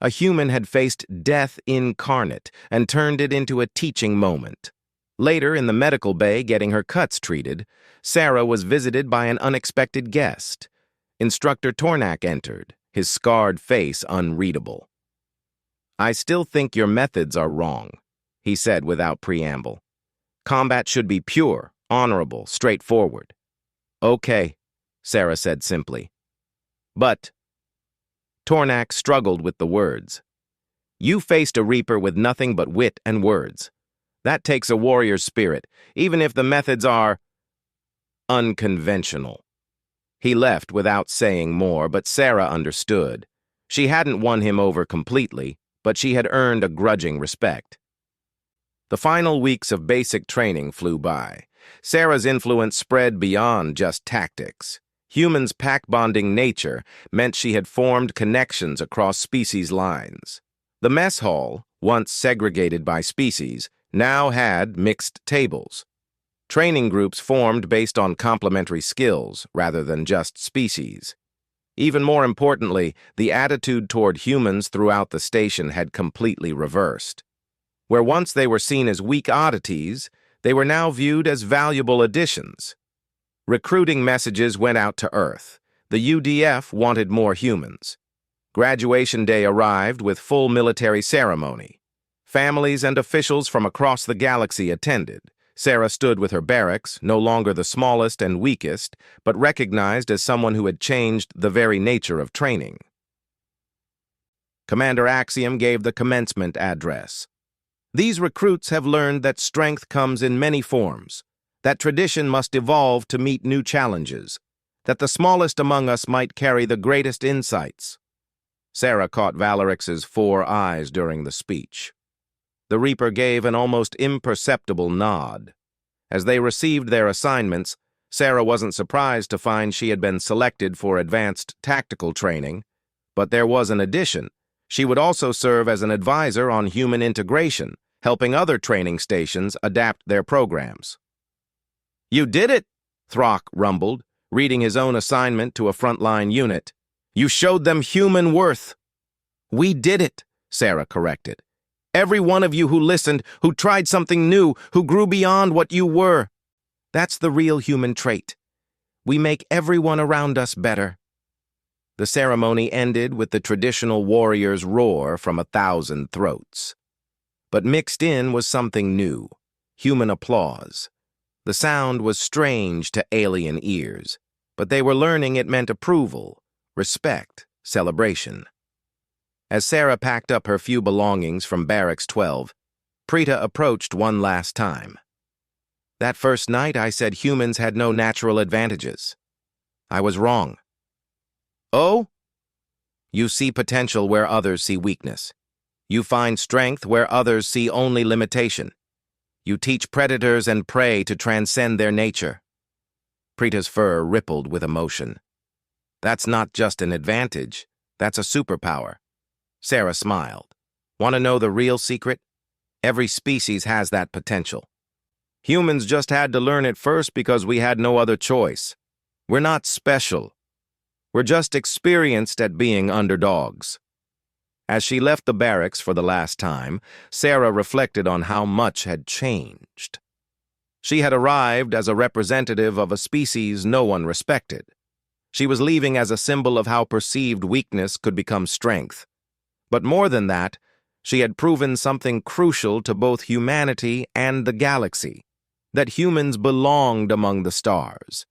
[SPEAKER 1] A human had faced death incarnate and turned it into a teaching moment. Later, in the medical bay getting her cuts treated, Sarah was visited by an unexpected guest. Instructor Tornak entered, his scarred face unreadable. "I still think your methods are wrong," he said without preamble. "Combat should be pure, honorable, straightforward." "Okay," Sarah said simply. "But..." Tornak struggled with the words. "You faced a Reaper with nothing but wit and words. That takes a warrior's spirit, even if the methods are unconventional." He left without saying more, but Sarah understood. She hadn't won him over completely, but she had earned a grudging respect. The final weeks of basic training flew by. Sarah's influence spread beyond just tactics. Humans' pack-bonding nature meant she had formed connections across species lines. The mess hall, once segregated by species, now had mixed tables. Training groups formed based on complementary skills rather than just species. Even more importantly, the attitude toward humans throughout the station had completely reversed. Where once they were seen as weak oddities, they were now viewed as valuable additions. Recruiting messages went out to Earth. The UDF wanted more humans. Graduation day arrived with full military ceremony. Families and officials from across the galaxy attended. Sarah stood with her barracks, no longer the smallest and weakest, but recognized as someone who had changed the very nature of training. Commander Axiom gave the commencement address. These recruits have learned that strength comes in many forms, that tradition must evolve to meet new challenges, that the smallest among us might carry the greatest insights. Sarah caught Valerix's 4 eyes during the speech. The Reaper gave an almost imperceptible nod. As they received their assignments, Sarah wasn't surprised to find she had been selected for advanced tactical training, but there was an addition. She would also serve as an advisor on human integration, helping other training stations adapt their programs. "You did it," Throck rumbled, reading his own assignment to a frontline unit. "You showed them human worth." "We did it," Sarah corrected. "Every one of you who listened, who tried something new, who grew beyond what you were. That's the real human trait. We make everyone around us better." The ceremony ended with the traditional warrior's roar from 1,000 throats. But mixed in was something new, human applause. The sound was strange to alien ears, but they were learning it meant approval, respect, celebration. As Sarah packed up her few belongings from Barracks 12, Preeta approached one last time. "That first night I said humans had no natural advantages. I was wrong." "Oh?" "You see potential where others see weakness. You find strength where others see only limitation. You teach predators and prey to transcend their nature." Preeta's fur rippled with emotion. "That's not just an advantage, that's a superpower." Sarah smiled. "Want to know the real secret? Every species has that potential. Humans just had to learn it first because we had no other choice. We're not special. We're just experienced at being underdogs." As she left the barracks for the last time, Sarah reflected on how much had changed. She had arrived as a representative of a species no one respected. She was leaving as a symbol of how perceived weakness could become strength. But more than that, she had proven something crucial to both humanity and the galaxy, that humans belonged among the stars,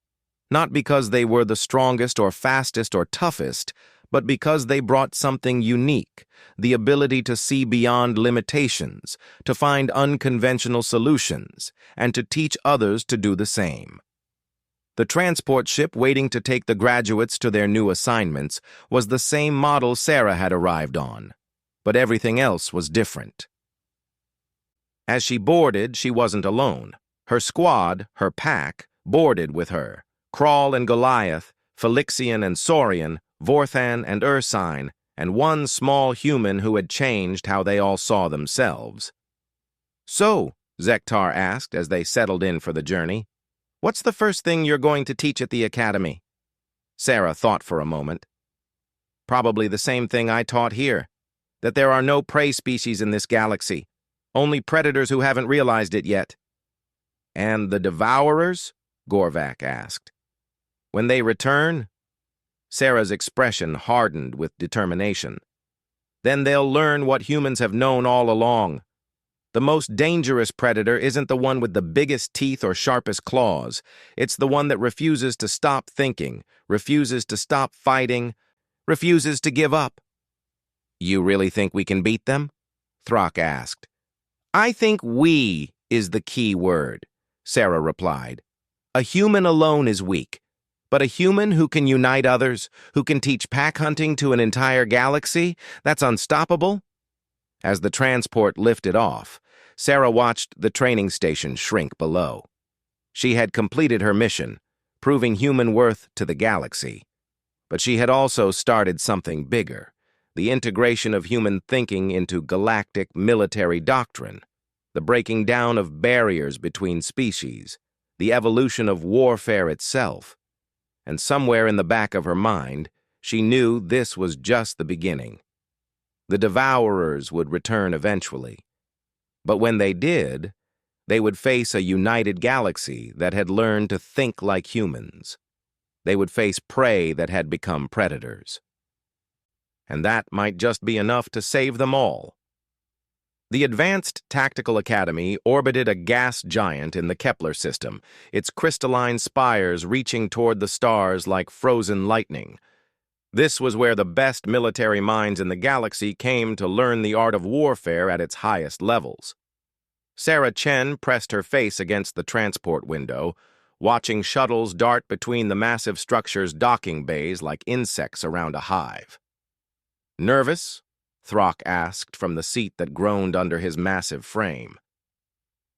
[SPEAKER 1] not because they were the strongest or fastest or toughest, but because they brought something unique, the ability to see beyond limitations, to find unconventional solutions, and to teach others to do the same. The transport ship waiting to take the graduates to their new assignments was the same model Sarah had arrived on, but everything else was different. As she boarded, she wasn't alone. Her squad, her pack, boarded with her. Crawl and Goliath, Felixian and Saurian, Vorthan and Ursine, and one small human who had changed how they all saw themselves. "So," Zektar asked as they settled in for the journey, "what's the first thing you're going to teach at the academy?" Sarah thought for a moment. "Probably the same thing I taught here, that there are no prey species in this galaxy, only predators who haven't realized it yet." "And the Devourers?" Gorvac asked. "When they return?" Sarah's expression hardened with determination. "Then they'll learn what humans have known all along. The most dangerous predator isn't the one with the biggest teeth or sharpest claws. It's the one that refuses to stop thinking, refuses to stop fighting, refuses to give up." "You really think we can beat them?" Throck asked. "I think 'we' is the key word," Sarah replied. "A human alone is weak, but a human who can unite others, who can teach pack hunting to an entire galaxy, that's unstoppable." As the transport lifted off, Sarah watched the training station shrink below. She had completed her mission, proving human worth to the galaxy. But she had also started something bigger, the integration of human thinking into galactic military doctrine, the breaking down of barriers between species, the evolution of warfare itself. And somewhere in the back of her mind, she knew this was just the beginning. The Devourers would return eventually. But when they did, they would face a united galaxy that had learned to think like humans. They would face prey that had become predators. And that might just be enough to save them all. The Advanced Tactical Academy orbited a gas giant in the Kepler system, its crystalline spires reaching toward the stars like frozen lightning. This was where the best military minds in the galaxy came to learn the art of warfare at its highest levels. Sarah Chen pressed her face against the transport window, watching shuttles dart between the massive structure's docking bays like insects around a hive. "Nervous?" Throck asked from the seat that groaned under his massive frame.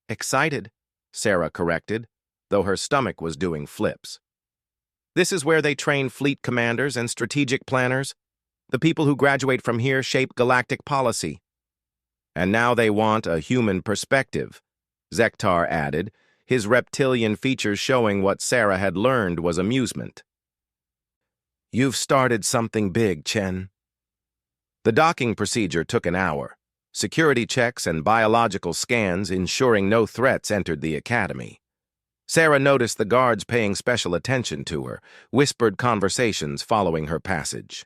[SPEAKER 1] "Excited," Sarah corrected, though her stomach was doing flips. "This is where they train fleet commanders and strategic planners. The people who graduate from here shape galactic policy." "And now they want a human perspective," Zektar added, his reptilian features showing what Sarah had learned was amusement. "You've started something big, Chen." The docking procedure took an hour, security checks and biological scans ensuring no threats entered the academy. Sarah noticed the guards paying special attention to her, whispered conversations following her passage.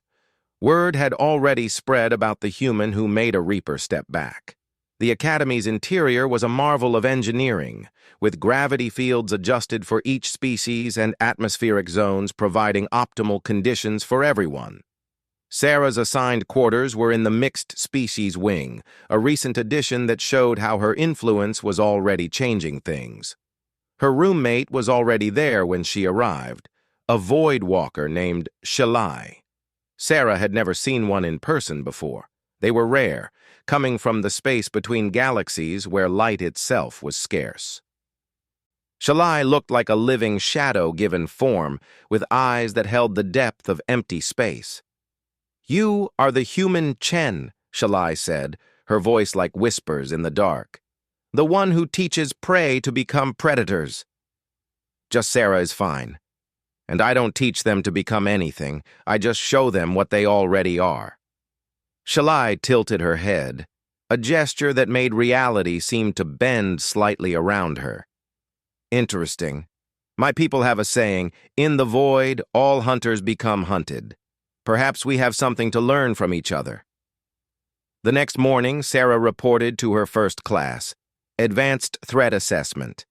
[SPEAKER 1] Word had already spread about the human who made a Reaper step back. The Academy's interior was a marvel of engineering, with gravity fields adjusted for each species and atmospheric zones providing optimal conditions for everyone. Sarah's assigned quarters were in the Mixed Species Wing, a recent addition that showed how her influence was already changing things. Her roommate was already there when she arrived, a void walker named HFY. Sarah had never seen one in person before. They were rare, coming from the space between galaxies where light itself was scarce. HFY looked like a living shadow given form, with eyes that held the depth of empty space. "You are the human Chen," HFY said, her voice like whispers in the dark. "The one who teaches prey to become predators." "Just Sarah is fine. And I don't teach them to become anything, I just show them what they already are." HFY tilted her head, a gesture that made reality seem to bend slightly around her. "Interesting. My people have a saying, 'In the void, all hunters become hunted.' Perhaps we have something to learn from each other." The next morning, Sarah reported to her first class, Advanced Threat Assessment.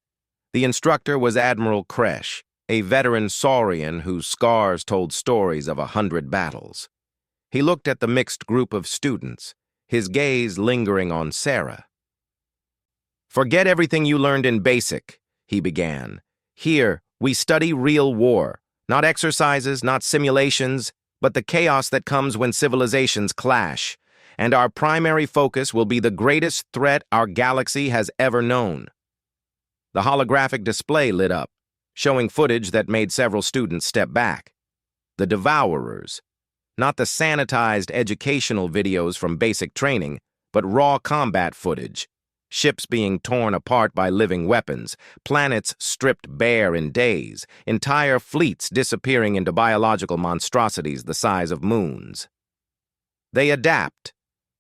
[SPEAKER 1] The instructor was Admiral Kresh, a veteran Saurian whose scars told stories of 100 battles. He looked at the mixed group of students, his gaze lingering on Sarah. "Forget everything you learned in basic," he began. "Here, we study real war, not exercises, not simulations, but the chaos that comes when civilizations clash. And our primary focus will be the greatest threat our galaxy has ever known." The holographic display lit up, showing footage that made several students step back. The Devourers. Not the sanitized educational videos from basic training, but raw combat footage. Ships being torn apart by living weapons, planets stripped bare in days, entire fleets disappearing into biological monstrosities the size of moons. "They adapt,"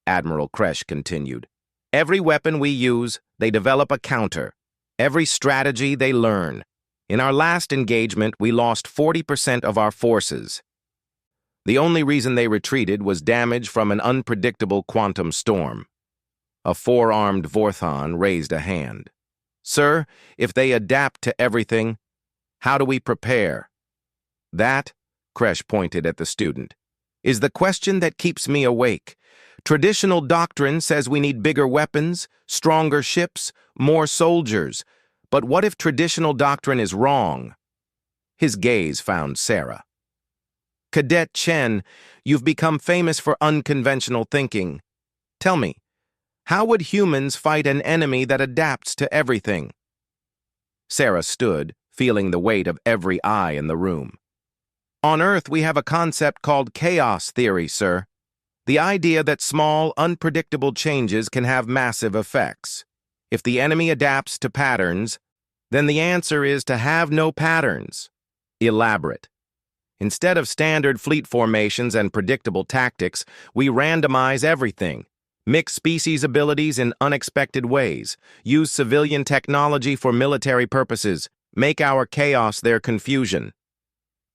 [SPEAKER 1] Admiral Kresh continued. "Every weapon we use, they develop a counter. Every strategy they learn. In our last engagement, we lost 40% of our forces. The only reason they retreated was damage from an unpredictable quantum storm." A four-armed Vorthon raised a hand. "Sir, if they adapt to everything, how do we prepare?" "That," Kresh pointed at the student, "is the question that keeps me awake. Traditional doctrine says we need bigger weapons, stronger ships, more soldiers. But what if traditional doctrine is wrong?" His gaze found Sarah. "Cadet Chen, you've become famous for unconventional thinking. Tell me, how would humans fight an enemy that adapts to everything?" Sarah stood, feeling the weight of every eye in the room. "On Earth, we have a concept called chaos theory, sir. The idea that small, unpredictable changes can have massive effects. If the enemy adapts to patterns, Then the answer is to have no patterns. Elaborate. Instead of standard fleet formations and predictable tactics, we randomize everything. Mix species abilities in unexpected ways. Use civilian technology for military purposes. Make our chaos their confusion.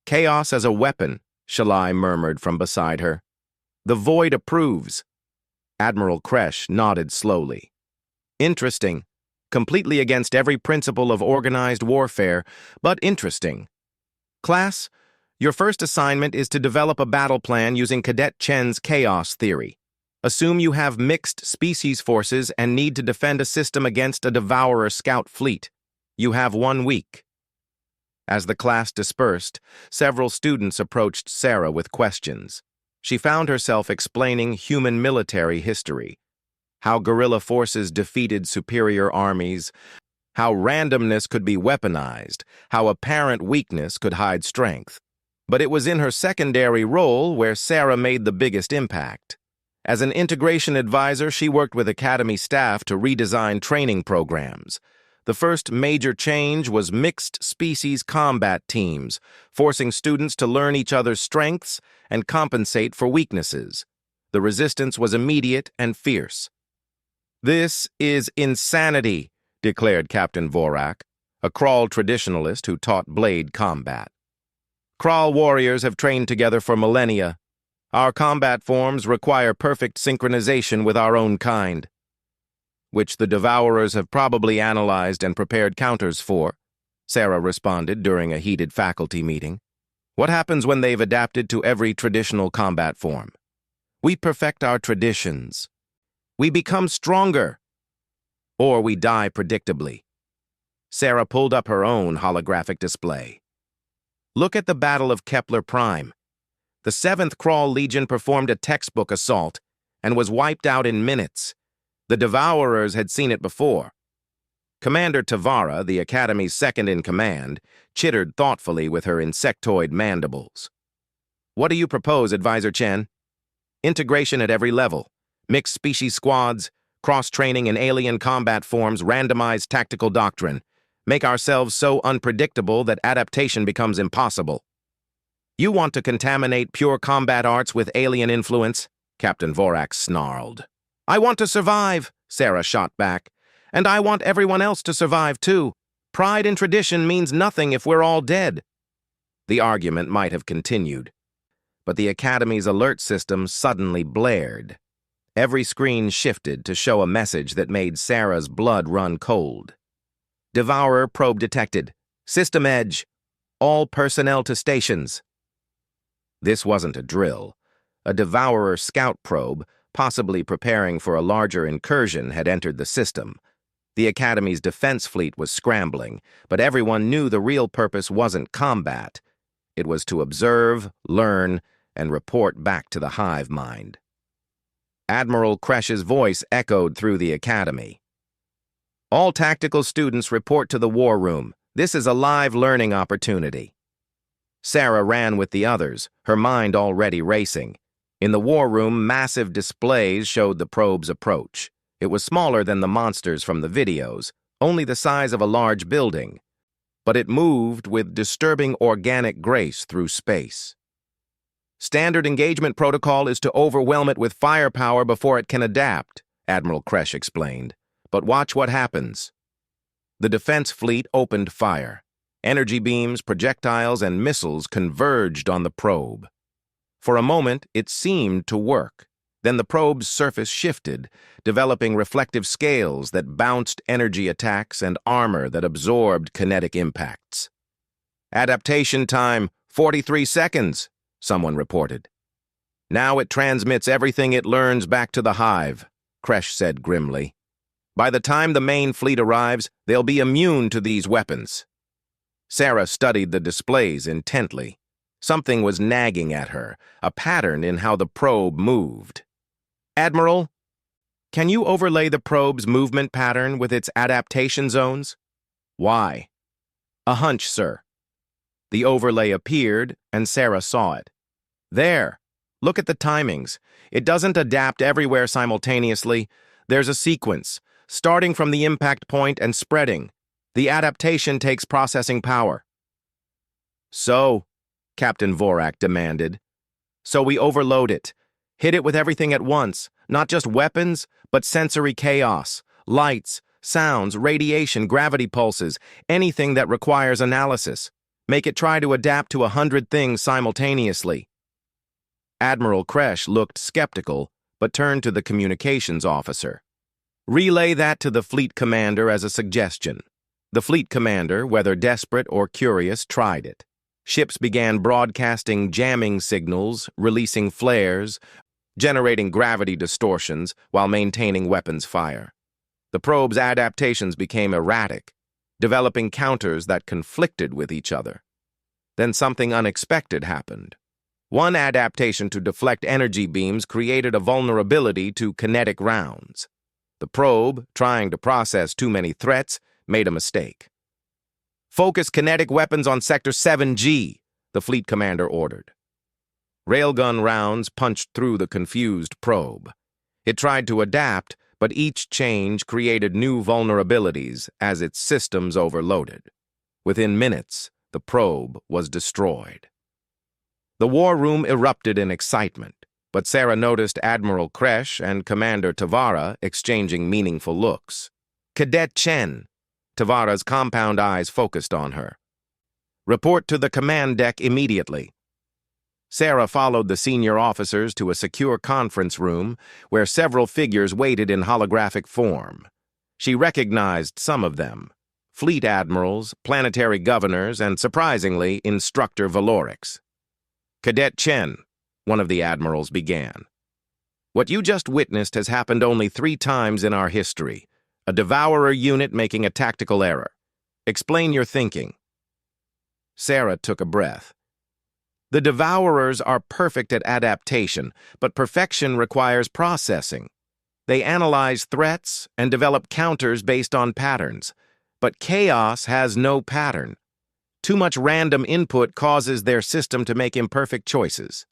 [SPEAKER 1] Chaos as a weapon, Shalai murmured from beside her. The Void approves. Admiral Kresh nodded slowly. Interesting. Completely against every principle of organized warfare, but interesting. Class, your first assignment is to develop a battle plan using Cadet Chen's chaos theory. Assume you have mixed species forces and need to defend a system against a Devourer scout fleet. You have 1 week. As the class dispersed, several students approached Sarah with questions. She found herself explaining human military history, how guerrilla forces defeated superior armies, how randomness could be weaponized, how apparent weakness could hide strength. But it was in her secondary role where Sarah made the biggest impact. As an integration advisor, she worked with Academy staff to redesign training programs. The first major change was mixed species combat teams, forcing students to learn each other's strengths and compensate for weaknesses. The resistance was immediate and fierce. "This is insanity," declared Captain Vorak, a Kral traditionalist who taught blade combat. "Kral warriors have trained together for millennia. Our combat forms require perfect synchronization with our own kind, which the Devourers have probably analyzed and prepared counters for," Sarah responded during a heated faculty meeting. "What happens when they've adapted to every traditional combat form? We perfect our traditions. We become stronger. Or we die predictably." Sarah pulled up her own holographic display. "Look at the Battle of Kepler Prime. The 7th Kral Legion performed a textbook assault and was wiped out in minutes. The Devourers had seen it before." Commander Tavara, the Academy's second-in-command, chittered thoughtfully with her insectoid mandibles. "What do you propose, Advisor Chen?" "Integration at every level. Mixed species squads, cross-training in alien combat forms, randomized tactical doctrine. Make ourselves so unpredictable that adaptation becomes impossible." "You want to contaminate pure combat arts with alien influence?" Captain Vorak snarled. "I want to survive," Sarah shot back. "And I want everyone else to survive, too. Pride in tradition means nothing if we're all dead." The argument might have continued, but the Academy's alert system suddenly blared. Every screen shifted to show a message that made Sarah's blood run cold. "Devourer probe detected. System edge. All personnel to stations." This wasn't a drill. A Devourer scout probe, possibly preparing for a larger incursion, had entered the system. The Academy's defense fleet was scrambling, but everyone knew the real purpose wasn't combat. It was to observe, learn, and report back to the hive mind. Admiral Kresh's voice echoed through the Academy. "All tactical students report to the war room. This is a live learning opportunity." Sarah ran with the others, her mind already racing. In the war room, massive displays showed the probe's approach. It was smaller than the monsters from the videos, only the size of a large building, but it moved with disturbing organic grace through space. "Standard engagement protocol is to overwhelm it with firepower before it can adapt," Admiral Kresh explained. "But watch what happens." The defense fleet opened fire. Energy beams, projectiles, and missiles converged on the probe. For a moment, it seemed to work. Then the probe's surface shifted, developing reflective scales that bounced energy attacks and armor that absorbed kinetic impacts. "Adaptation time, 43 seconds, someone reported. "Now it transmits everything it learns back to the hive," Kresh said grimly. "By the time the main fleet arrives, they'll be immune to these weapons." Sarah studied the displays intently. Something was nagging at her, a pattern in how the probe moved. "Admiral, can you overlay the probe's movement pattern with its adaptation zones?" "Why?" "A hunch, sir." The overlay appeared, and Sarah saw it. "There. Look at the timings. It doesn't adapt everywhere simultaneously. There's a sequence, starting from the impact point and spreading. The adaptation takes processing power. So, Captain Vorak demanded. So we overload it. Hit it with everything at once, not just weapons, but sensory chaos, lights, sounds, radiation, gravity pulses, anything that requires analysis. Make it try to adapt to 100 things simultaneously. Admiral Kresh looked skeptical, but turned to the communications officer. Relay that to the fleet commander as a suggestion. The fleet commander, whether desperate or curious, tried it. Ships began broadcasting jamming signals, releasing flares, generating gravity distortions while maintaining weapons fire. The probe's adaptations became erratic, developing counters that conflicted with each other. Then something unexpected happened. One adaptation to deflect energy beams created a vulnerability to kinetic rounds. The probe, trying to process too many threats, made a mistake. Focus kinetic weapons on Sector 7G, the fleet commander ordered. Railgun rounds punched through the confused probe. It tried to adapt, but each change created new vulnerabilities as its systems overloaded. Within minutes, the probe was destroyed. The war room erupted in excitement, but Sarah noticed Admiral Kresh and Commander Tavara exchanging meaningful looks. Cadet Chen. Tavara's compound eyes focused on her. Report to the command deck immediately. Sarah followed the senior officers to a secure conference room where several figures waited in holographic form. She recognized some of them: fleet admirals, planetary governors, and, surprisingly, Instructor Valorix. Cadet Chen, one of the admirals began. What you just witnessed has happened only 3 times in our history. A Devourer unit making a tactical error. Explain your thinking. Sarah took a breath. The Devourers are perfect at adaptation, but perfection requires processing. They analyze threats and develop counters based on patterns. But chaos has no pattern. Too much random input causes their system to make imperfect choices.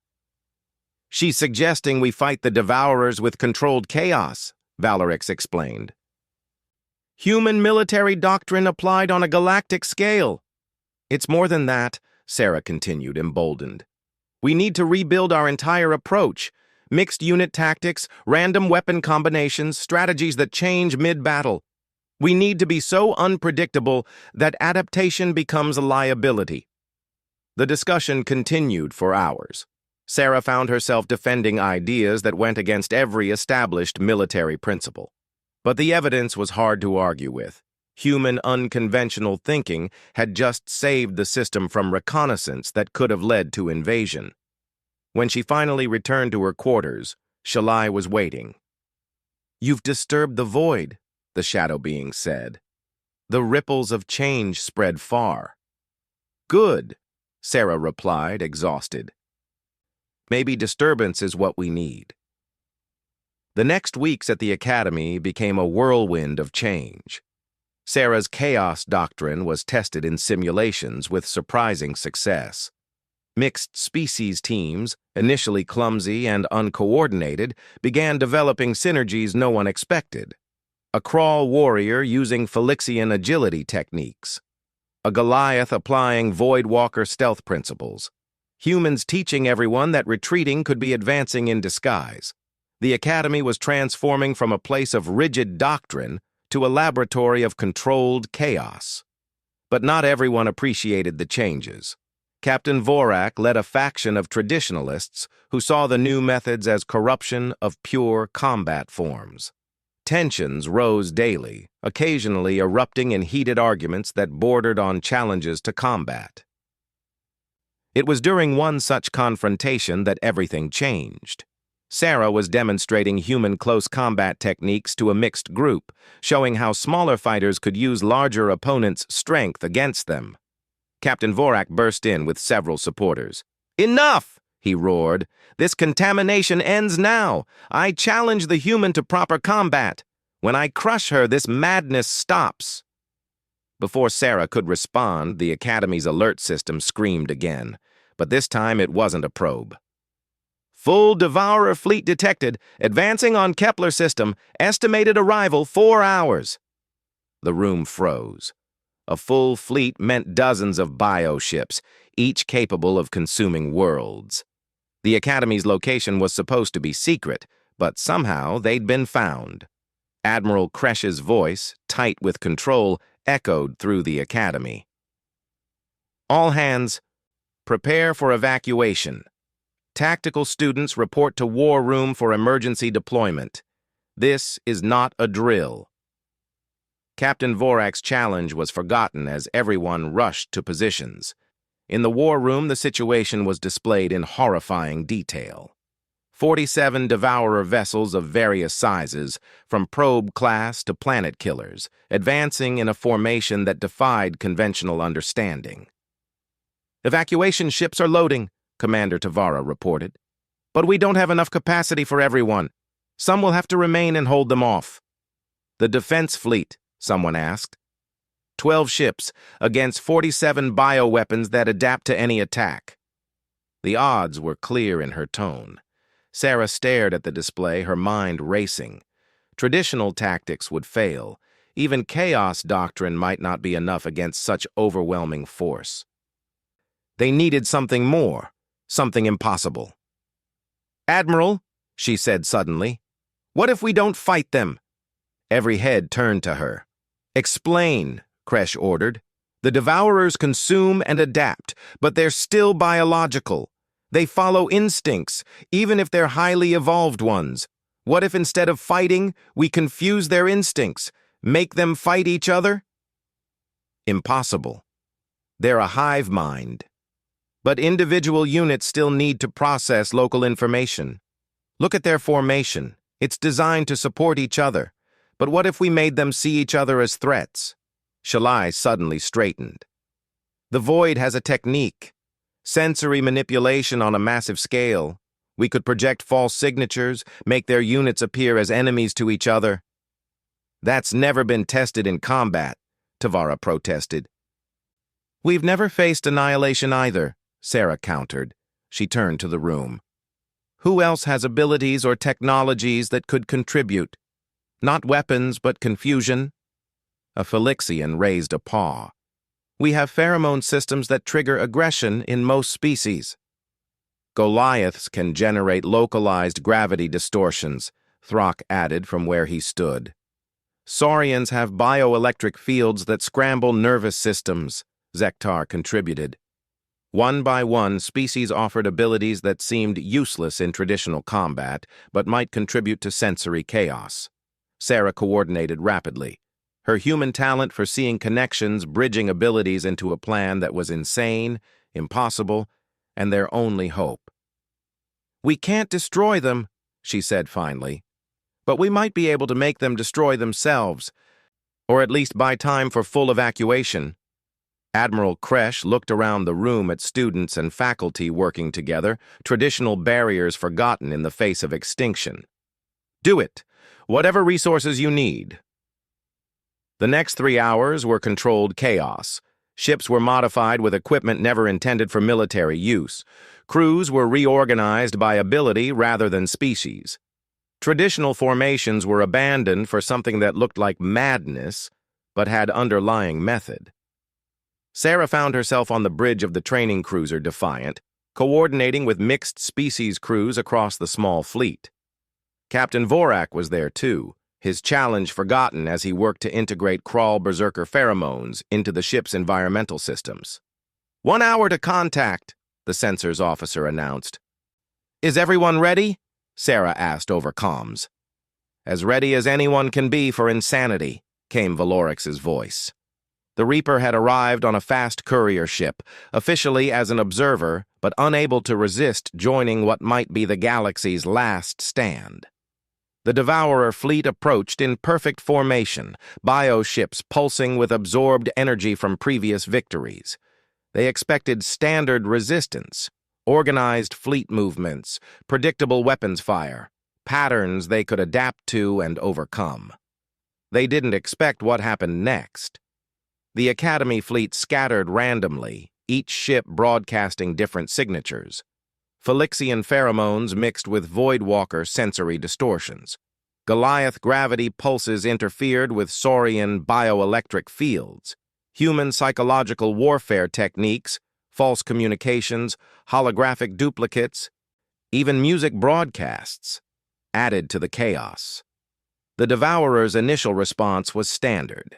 [SPEAKER 1] She's suggesting we fight the Devourers with controlled chaos, Valorix explained. Human military doctrine applied on a galactic scale. It's more than that, Sarah continued, emboldened. We need to rebuild our entire approach. Mixed unit tactics, random weapon combinations, strategies that change mid-battle. We need to be so unpredictable that adaptation becomes a liability. The discussion continued for hours. Sarah found herself defending ideas that went against every established military principle. But the evidence was hard to argue with. Human unconventional thinking had just saved the system from reconnaissance that could have led to invasion. When she finally returned to her quarters, Shalai was waiting. "You've disturbed the void," the shadow being said. "The ripples of change spread far." "Good," Sarah replied, exhausted. "Maybe disturbance is what we need." The next weeks at the academy became a whirlwind of change. Sarah's chaos doctrine was tested in simulations with surprising success. Mixed species teams, initially clumsy and uncoordinated, began developing synergies no one expected. A crawl warrior using Felixian agility techniques. A Goliath applying Voidwalker stealth principles. Humans teaching everyone that retreating could be advancing in disguise. The academy was transforming from a place of rigid doctrine to a laboratory of controlled chaos. But not everyone appreciated the changes. Captain Vorak led a faction of traditionalists who saw the new methods as corruption of pure combat forms. Tensions rose daily, occasionally erupting in heated arguments that bordered on challenges to combat. It was during one such confrontation that everything changed. Sarah was demonstrating human close combat techniques to a mixed group, showing how smaller fighters could use larger opponents' strength against them. Captain Vorak burst in with several supporters. "Enough!" he roared. "This contamination ends now. I challenge the human to proper combat. When I crush her, this madness stops." Before Sarah could respond, the Academy's alert system screamed again. But this time it wasn't a probe. "Full Devourer fleet detected, advancing on Kepler system, estimated arrival 4 hours." The room froze. A full fleet meant dozens of bioships, each capable of consuming worlds. The Academy's location was supposed to be secret, but somehow they'd been found. Admiral Kresh's voice, tight with control, echoed through the Academy. All hands, prepare for evacuation. Tactical students report to War Room for emergency deployment. This is not a drill. Captain Vorak's challenge was forgotten as everyone rushed to positions. In the War Room, the situation was displayed in horrifying detail. 47 Devourer vessels of various sizes, from probe class to planet killers, advancing in a formation that defied conventional understanding. "Evacuation ships are loading," Commander Tavara reported. "But we don't have enough capacity for everyone. Some will have to remain and hold them off." "The defense fleet," someone asked. 12 ships against 47 bioweapons that adapt to any attack. The odds were clear in her tone. Sarah stared at the display, her mind racing. Traditional tactics would fail. Even chaos doctrine might not be enough against such overwhelming force. They needed something more, something impossible. "Admiral," she said suddenly, "what if we don't fight them?" Every head turned to her. "Explain," Kresh ordered. "The Devourers consume and adapt, but they're still biological. They follow instincts, even if they're highly evolved ones. What if instead of fighting, we confuse their instincts, make them fight each other?" Impossible. They're a hive mind. But individual units still need to process local information. Look at their formation. It's designed to support each other. But what if we made them see each other as threats? Shalai suddenly straightened. "The Void has a technique. Sensory manipulation on a massive scale. We could project false signatures, make their units appear as enemies to each other." "That's never been tested in combat," Tavara protested. "We've never faced annihilation either," Sarah countered. She turned to the room. "Who else has abilities or technologies that could contribute? Not weapons, but confusion?" A Felixian raised a paw. "We have pheromone systems that trigger aggression in most species." "Goliaths can generate localized gravity distortions," Throck added from where he stood. "Saurians have bioelectric fields that scramble nervous systems," Zektar contributed. One by one, species offered abilities that seemed useless in traditional combat, but might contribute to sensory chaos. Sarah coordinated rapidly, her human talent for seeing connections bridging abilities into a plan that was insane, impossible, and their only hope. "We can't destroy them," she said finally, "but we might be able to make them destroy themselves, or at least buy time for full evacuation." Admiral Kresh looked around the room at students and faculty working together, traditional barriers forgotten in the face of extinction. "Do it, whatever resources you need." The next 3 hours were controlled chaos. Ships were modified with equipment never intended for military use. Crews were reorganized by ability rather than species. Traditional formations were abandoned for something that looked like madness, but had underlying method. Sarah found herself on the bridge of the training cruiser Defiant, coordinating with mixed species crews across the small fleet. Captain Vorak was there too, his challenge forgotten as he worked to integrate crawl berserker pheromones into the ship's environmental systems. "1 hour to contact," the sensors officer announced. "Is everyone ready?" Sarah asked over comms. "As ready as anyone can be for insanity," came Valorix's voice. The Reaper had arrived on a fast courier ship, officially as an observer, but unable to resist joining what might be the galaxy's last stand. The Devourer fleet approached in perfect formation, bioships pulsing with absorbed energy from previous victories. They expected standard resistance, organized fleet movements, predictable weapons fire, patterns they could adapt to and overcome. They didn't expect what happened next. The Academy fleet scattered randomly, each ship broadcasting different signatures. Felixian pheromones mixed with Voidwalker sensory distortions. Goliath gravity pulses interfered with Saurian bioelectric fields. human psychological warfare techniques, false communications, holographic duplicates, even music broadcasts, added to the chaos. The Devourer's initial response was standard.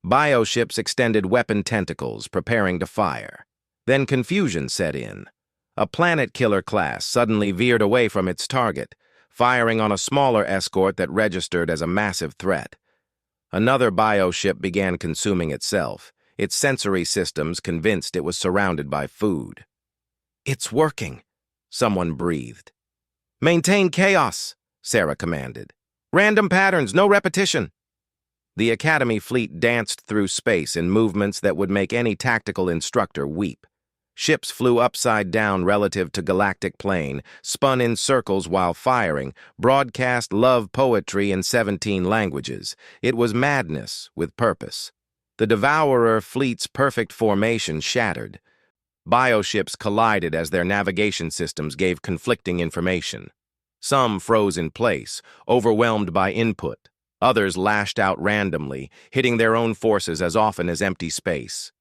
[SPEAKER 1] Bioships extended weapon tentacles, preparing to fire. Then confusion set in. A planet killer class suddenly veered away from its target, firing on a smaller escort that registered as a massive threat. Another bioship began consuming itself, its sensory systems convinced it was surrounded by food. "It's working," someone breathed. "Maintain chaos," Sarah commanded. "Random patterns, no repetition." The Academy fleet danced through space in movements that would make any tactical instructor weep. Ships flew upside down relative to galactic plane, spun in circles while firing, broadcast love poetry in 17 languages. It was madness with purpose. The Devourer fleet's perfect formation shattered. Bioships collided as their navigation systems gave conflicting information. Some froze in place, overwhelmed by input. Others lashed out randomly, hitting their own forces as often as empty space.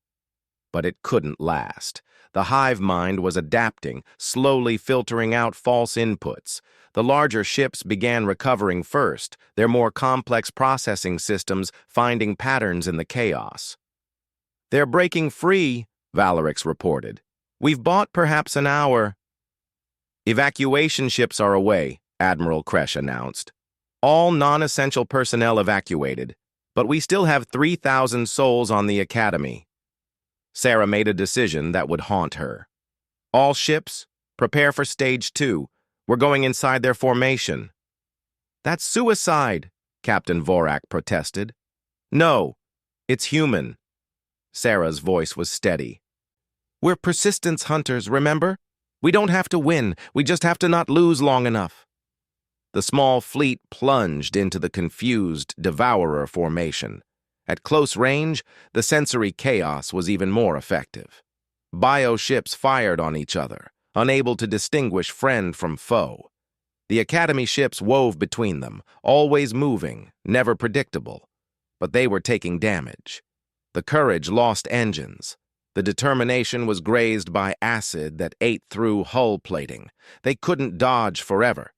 [SPEAKER 1] But it couldn't last. The hive mind was adapting, slowly filtering out false inputs. The larger ships began recovering first, their more complex processing systems finding patterns in the chaos. "They're breaking free," Valerix reported. "We've bought perhaps an hour." "Evacuation ships are away," Admiral Kresh announced. "All non-essential personnel evacuated, but we still have 3,000 souls on the Academy." Sarah made a decision that would haunt her. "All ships, prepare for Stage 2. We're going inside their formation." "That's suicide," Captain Vorak protested. "No, it's human." Sarah's voice was steady. "We're persistence hunters, remember? We don't have to win, we just have to not lose long enough." The small fleet plunged into the confused Devourer formation. At close range, the sensory chaos was even more effective. Bioships fired on each other, unable to distinguish friend from foe. The Academy ships wove between them, always moving, never predictable. But they were taking damage. The Courage lost engines. The Determination was grazed by acid that ate through hull plating. They couldn't dodge forever.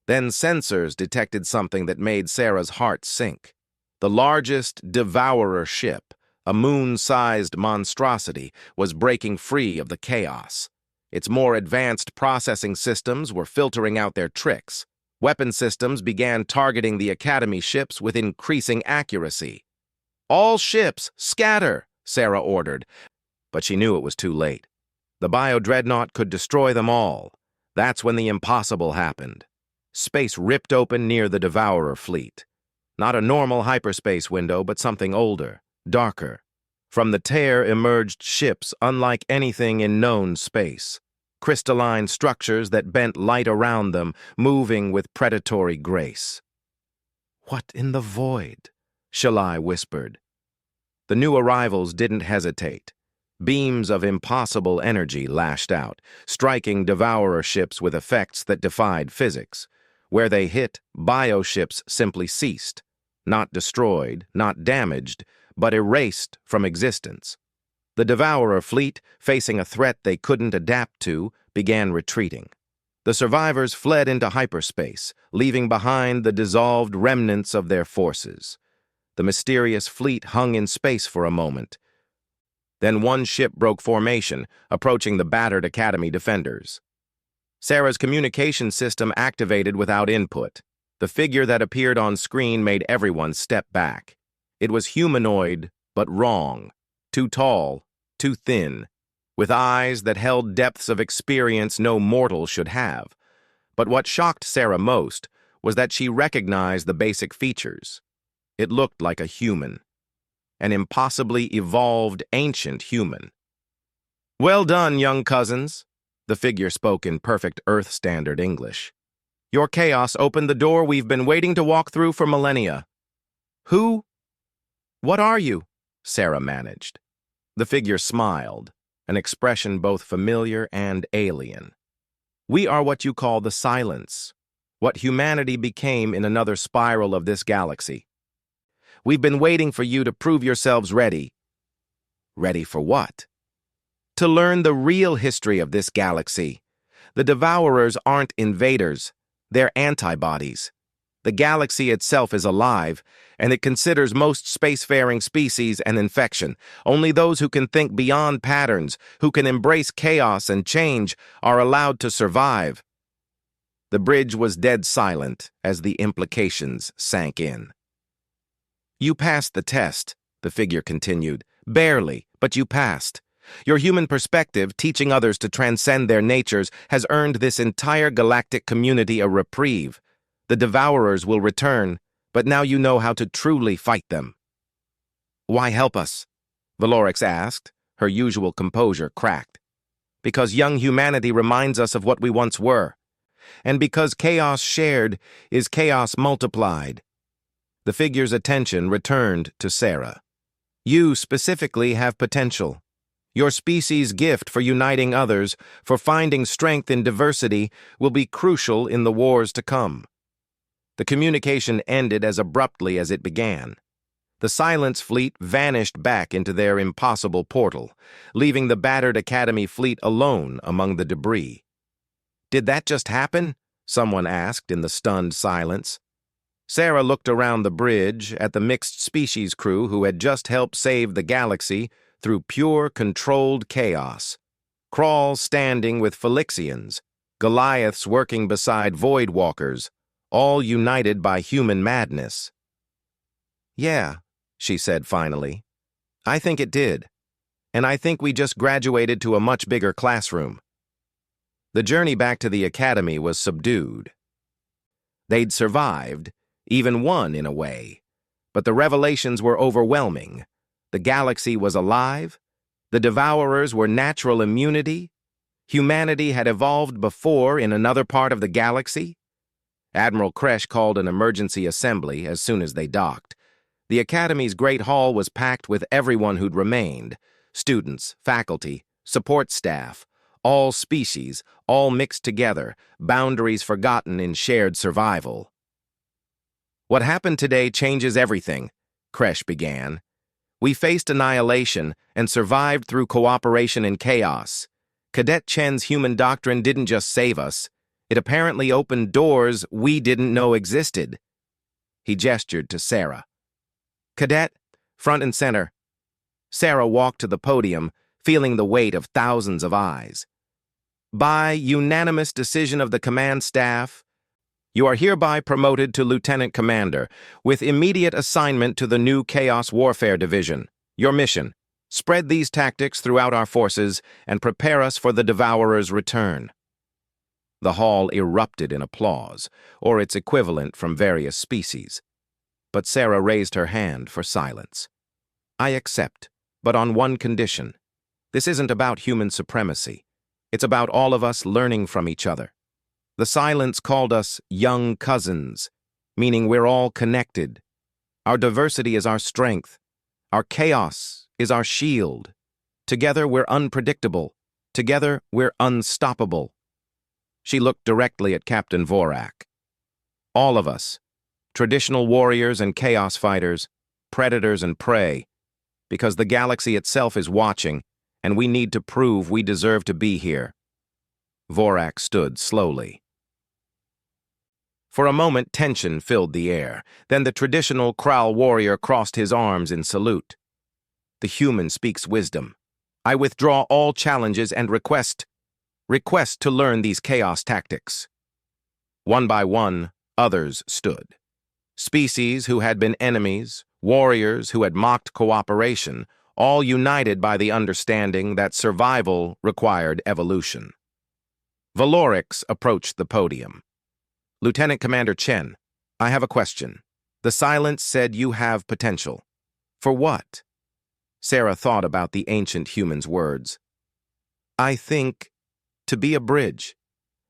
[SPEAKER 1] Then sensors detected something that made Sarah's heart sink. The largest Devourer ship, a moon-sized monstrosity, was breaking free of the chaos. Its more advanced processing systems were filtering out their tricks. Weapon systems began targeting the Academy ships with increasing accuracy. "All ships, scatter," Sarah ordered, but she knew it was too late. The bio-dreadnought could destroy them all. That's when the impossible happened. Space ripped open near the Devourer fleet. Not a normal hyperspace window, but something older, darker. From the tear emerged ships unlike anything in known space. Crystalline structures that bent light around them, moving with predatory grace. "What in the void?" Shalai whispered. The new arrivals didn't hesitate. Beams of impossible energy lashed out, striking Devourer ships with effects that defied physics. Where they hit, bioships simply ceased. Not destroyed, not damaged, but erased from existence. The Devourer fleet, facing a threat they couldn't adapt to, began retreating. The survivors fled into hyperspace, leaving behind the dissolved remnants of their forces. The mysterious fleet hung in space for a moment. Then one ship broke formation, approaching the battered Academy defenders. Sarah's communication system activated without input. The figure that appeared on screen made everyone step back. It was humanoid, but wrong. Too tall, too thin, with eyes that held depths of experience no mortal should have. But what shocked Sarah most was that she recognized the basic features. It looked like a human. An impossibly evolved ancient human. "Well done, young cousins," the figure spoke in perfect Earth Standard English. "Your chaos opened the door we've been waiting to walk through for millennia." "Who? What are you?" Sarah managed. The figure smiled, an expression both familiar and alien. "We are what you call the Silence, what humanity became in another spiral of this galaxy. We've been waiting for you to prove yourselves ready." Ready for what? To learn the real history of this galaxy. The Devourers aren't invaders, they're antibodies. The galaxy itself is alive, and it considers most spacefaring species an infection. Only those who can think beyond patterns, who can embrace chaos and change, are allowed to survive. The bridge was dead silent as the implications sank in. You passed the test, the figure continued. Barely, but you passed. Your human perspective, teaching others to transcend their natures, has earned this entire galactic community a reprieve. The Devourers will return, but now you know how to truly fight them. Why help us? Valorix asked, her usual composure cracked. Because young humanity reminds us of what we once were. And because chaos shared is chaos multiplied. The figure's attention returned to Sarah. You specifically have potential. Your species' gift for uniting others, for finding strength in diversity, will be crucial in the wars to come. The communication ended as abruptly as it began. The Silence Fleet vanished back into their impossible portal, leaving the battered Academy fleet alone among the debris. Did that just happen? Someone asked in the stunned silence. Sarah looked around the bridge at the mixed species crew who had just helped save the galaxy through pure, controlled chaos. Krall standing with Felixians, Goliaths working beside Void Walkers, all united by human madness. Yeah, she said finally. I think it did. And I think we just graduated to a much bigger classroom. The journey back to the Academy was subdued. They'd survived, even won in a way. But the revelations were overwhelming. The galaxy was alive. The Devourers were natural immunity. Humanity had evolved before in another part of the galaxy. Admiral Kresh called an emergency assembly as soon as they docked. The Academy's Great Hall was packed with everyone who'd remained. Students, faculty, support staff, all species, all mixed together, boundaries forgotten in shared survival. What happened today changes everything, Kresh began. We faced annihilation and survived through cooperation in chaos. Cadet Chen's human doctrine didn't just save us. It apparently opened doors we didn't know existed. He gestured to Sarah. Cadet, front and center. Sarah walked to the podium, feeling the weight of thousands of eyes. By unanimous decision of the command staff, you are hereby promoted to Lieutenant Commander, with immediate assignment to the new Chaos Warfare Division. Your mission: spread these tactics throughout our forces and prepare us for the Devourer's return. The hall erupted in applause, or its equivalent from various species. But Sarah raised her hand for silence. I accept, but on one condition. This isn't about human supremacy. It's about all of us learning from each other. The silence called us young cousins, meaning we're all connected. Our diversity is our strength. Our chaos is our shield. Together we're unpredictable. Together we're unstoppable. She looked directly at Captain Vorak. All of us, traditional warriors and chaos fighters, predators and prey, because the galaxy itself is watching, and we need to prove we deserve to be here. Vorak stood slowly. For a moment, tension filled the air. Then the traditional Krall warrior crossed his arms in salute. The human speaks wisdom. I withdraw all challenges and request to learn these chaos tactics. One by one, others stood. Species who had been enemies, warriors who had mocked cooperation, all united by the understanding that survival required evolution. Valorix approached the podium. Lieutenant Commander Chen, I have a question. The silence said you have potential. For what? Sarah thought about the ancient human's words. I think to be a bridge.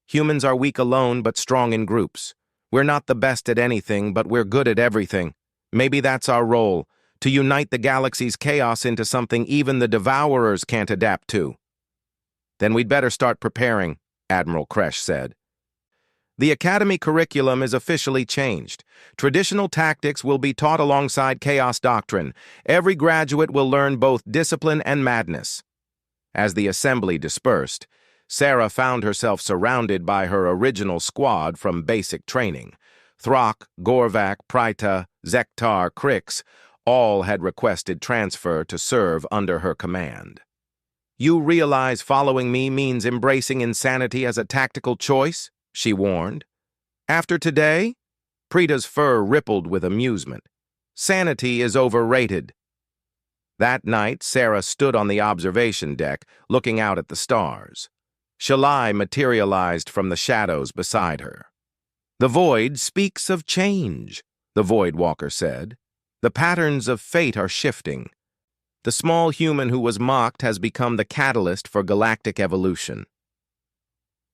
[SPEAKER 1] Humans are weak alone but strong in groups. We're not the best at anything, but we're good at everything. Maybe that's our role, to unite the galaxy's chaos into something even the Devourers can't adapt to. Then we'd better start preparing, Admiral Kresh said. The Academy curriculum is officially changed. Traditional tactics will be taught alongside chaos doctrine. Every graduate will learn both discipline and madness. As the assembly dispersed, Sarah found herself surrounded by her original squad from basic training. Throck, Gorvak, Praita, Zektar, Krix, all had requested transfer to serve under her command. "You realize following me means embracing insanity as a tactical choice?" she warned. "After today?" Prita's fur rippled with amusement. "Sanity is overrated." That night, Sarah stood on the observation deck, looking out at the stars. Shalai materialized from the shadows beside her. "The void speaks of change," the Void Walker said. "The patterns of fate are shifting. The small human who was mocked has become the catalyst for galactic evolution."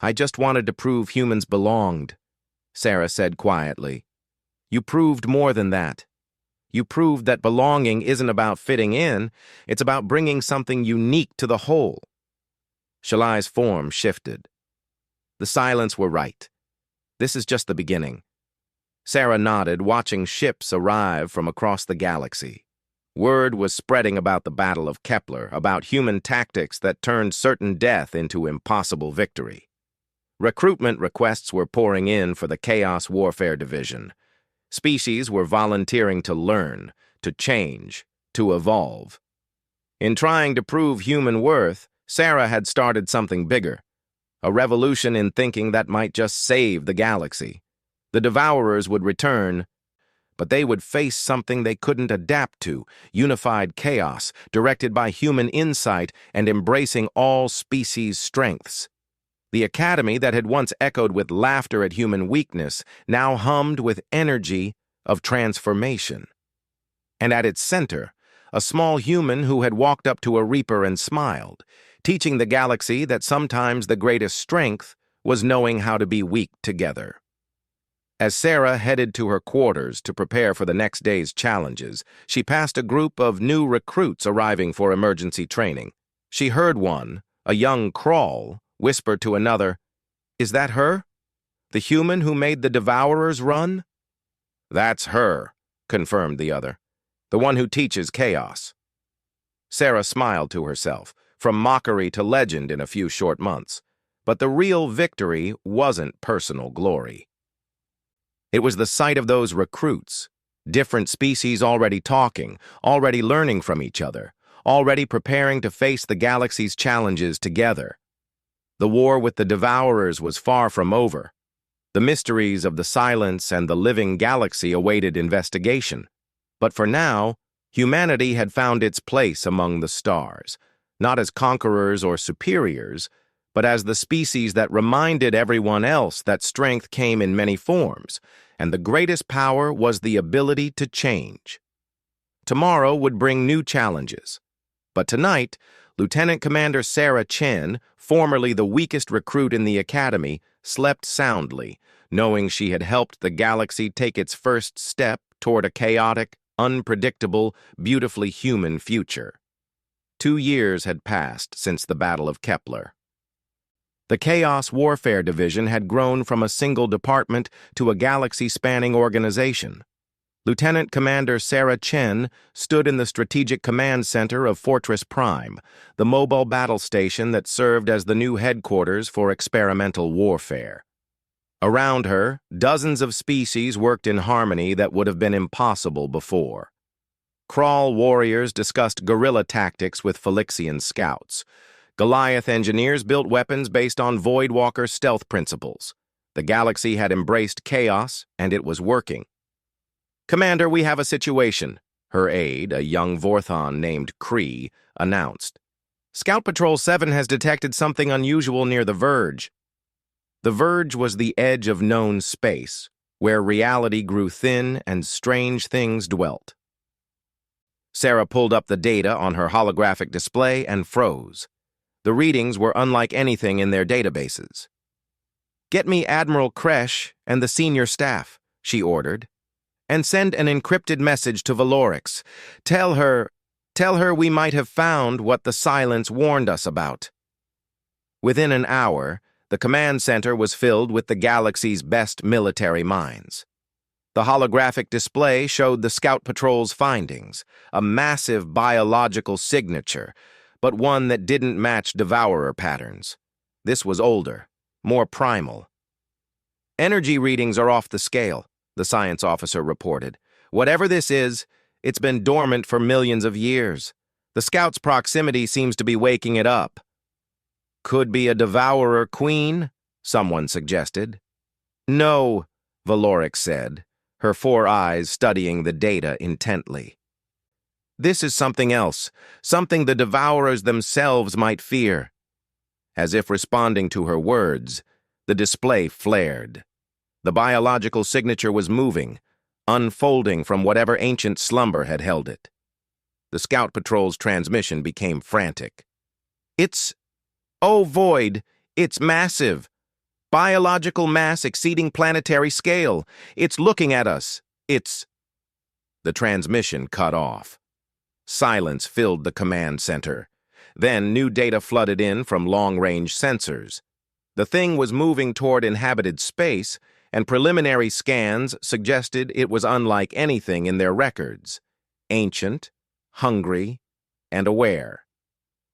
[SPEAKER 1] "I just wanted to prove humans belonged," Sarah said quietly. "You proved more than that. You proved that belonging isn't about fitting in, it's about bringing something unique to the whole." Shalai's form shifted. The silence were right. This is just the beginning. Sarah nodded, watching ships arrive from across the galaxy. Word was spreading about the Battle of Kepler, about human tactics that turned certain death into impossible victory. Recruitment requests were pouring in for the Chaos Warfare Division. Species were volunteering to learn, to change, to evolve. In trying to prove human worth, Sarah had started something bigger. A revolution in thinking that might just save the galaxy. The Devourers would return, but they would face something they couldn't adapt to: unified chaos, directed by human insight and embracing all species' strengths. The Academy that had once echoed with laughter at human weakness now hummed with energy of transformation. And at its center, a small human who had walked up to a Reaper and smiled, teaching the galaxy that sometimes the greatest strength was knowing how to be weak together. As Sarah headed to her quarters to prepare for the next day's challenges, she passed a group of new recruits arriving for emergency training. She heard one, a young Crawl, whisper to another, "Is that her? The human who made the Devourers run?" "That's her," confirmed the other. "The one who teaches chaos." Sarah smiled to herself, from mockery to legend in a few short months. But the real victory wasn't personal glory. It was the sight of those recruits, different species already talking, already learning from each other, already preparing to face the galaxy's challenges together. The war with the Devourers was far from over. The mysteries of the silence and the living galaxy awaited investigation. But for now, humanity had found its place among the stars, not as conquerors or superiors, but as the species that reminded everyone else that strength came in many forms, and the greatest power was the ability to change. Tomorrow would bring new challenges. But tonight, Lieutenant Commander Sarah Chen, formerly the weakest recruit in the Academy, slept soundly, knowing she had helped the galaxy take its first step toward a chaotic, unpredictable, beautifully human future. 2 years had passed since the Battle of Kepler. The Chaos Warfare Division had grown from a single department to a galaxy-spanning organization. Lieutenant Commander Sarah Chen stood in the Strategic Command Center of Fortress Prime, the mobile battle station that served as the new headquarters for experimental warfare. Around her, dozens of species worked in harmony that would have been impossible before. Crawl warriors discussed guerrilla tactics with Felixian scouts. Goliath engineers built weapons based on Voidwalker stealth principles. The galaxy had embraced chaos, and it was working. "Commander, we have a situation," her aide, a young Vorthon named Kree, announced. "Scout Patrol 7 has detected something unusual near the Verge." The Verge was the edge of known space, where reality grew thin and strange things dwelt. Sarah pulled up the data on her holographic display and froze. The readings were unlike anything in their databases. "Get me Admiral Kresh and the senior staff," she ordered, "and send an encrypted message to Valorix. Tell her we might have found what the silence warned us about." Within an hour, The command center was filled with the galaxy's best military minds. The holographic display showed the Scout Patrol's findings, a massive biological signature, but one that didn't match Devourer patterns. This was older, more primal. Energy readings are off the scale, the science officer reported. Whatever this is, it's been dormant for millions of years. The Scout's proximity seems to be waking it up. Could be a Devourer queen, someone suggested. No, Valorix said, her 4 eyes studying the data intently. This is something else, something the Devourers themselves might fear. As if responding to her words, the display flared. The biological signature was moving, unfolding from whatever ancient slumber had held it. The Scout Patrol's transmission became frantic. Oh, Void, it's massive. Biological mass exceeding planetary scale. It's looking at us. The transmission cut off. Silence filled the command center. Then new data flooded in from long-range sensors. The thing was moving toward inhabited space, and preliminary scans suggested it was unlike anything in their records. Ancient, hungry, and aware.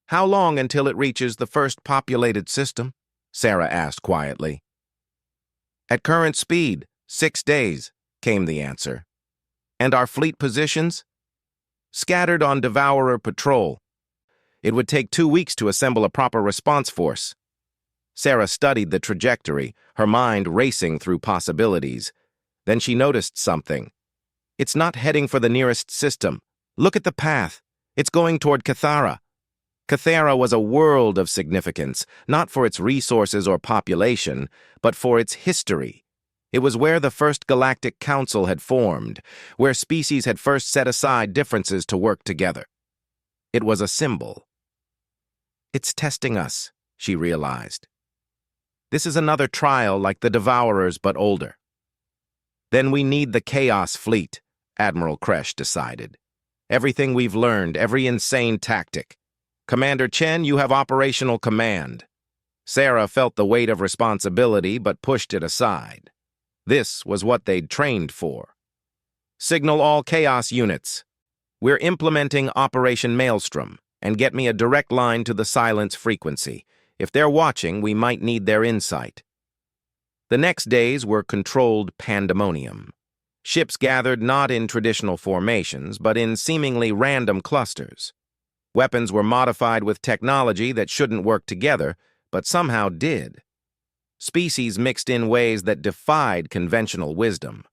[SPEAKER 1] How long until it reaches the first populated system? Sarah asked quietly. At current speed, 6 days, came the answer. And our fleet positions? Scattered on Devourer patrol. It would take 2 weeks to assemble a proper response force. Sarah studied the trajectory, her mind racing through possibilities. Then she noticed something. It's not heading for the nearest system. Look at the path. It's going toward Cathara. Cathara was a world of significance, not for its resources or population, but for its history. It was where the first Galactic Council had formed, where species had first set aside differences to work together. It was a symbol. It's testing us, she realized. This is another trial like the Devourers, but older. Then we need the Chaos Fleet, Admiral Kresh decided. Everything we've learned, every insane tactic. Commander Chen, you have operational command. Sarah felt the weight of responsibility but pushed it aside. This was what they'd trained for. Signal all Chaos units. We're implementing Operation Maelstrom, and get me a direct line to the silence frequency. If they're watching, we might need their insight. The next days were controlled pandemonium. Ships gathered not in traditional formations, but in seemingly random clusters. Weapons were modified with technology that shouldn't work together, but somehow did. Species mixed in ways that defied conventional wisdom.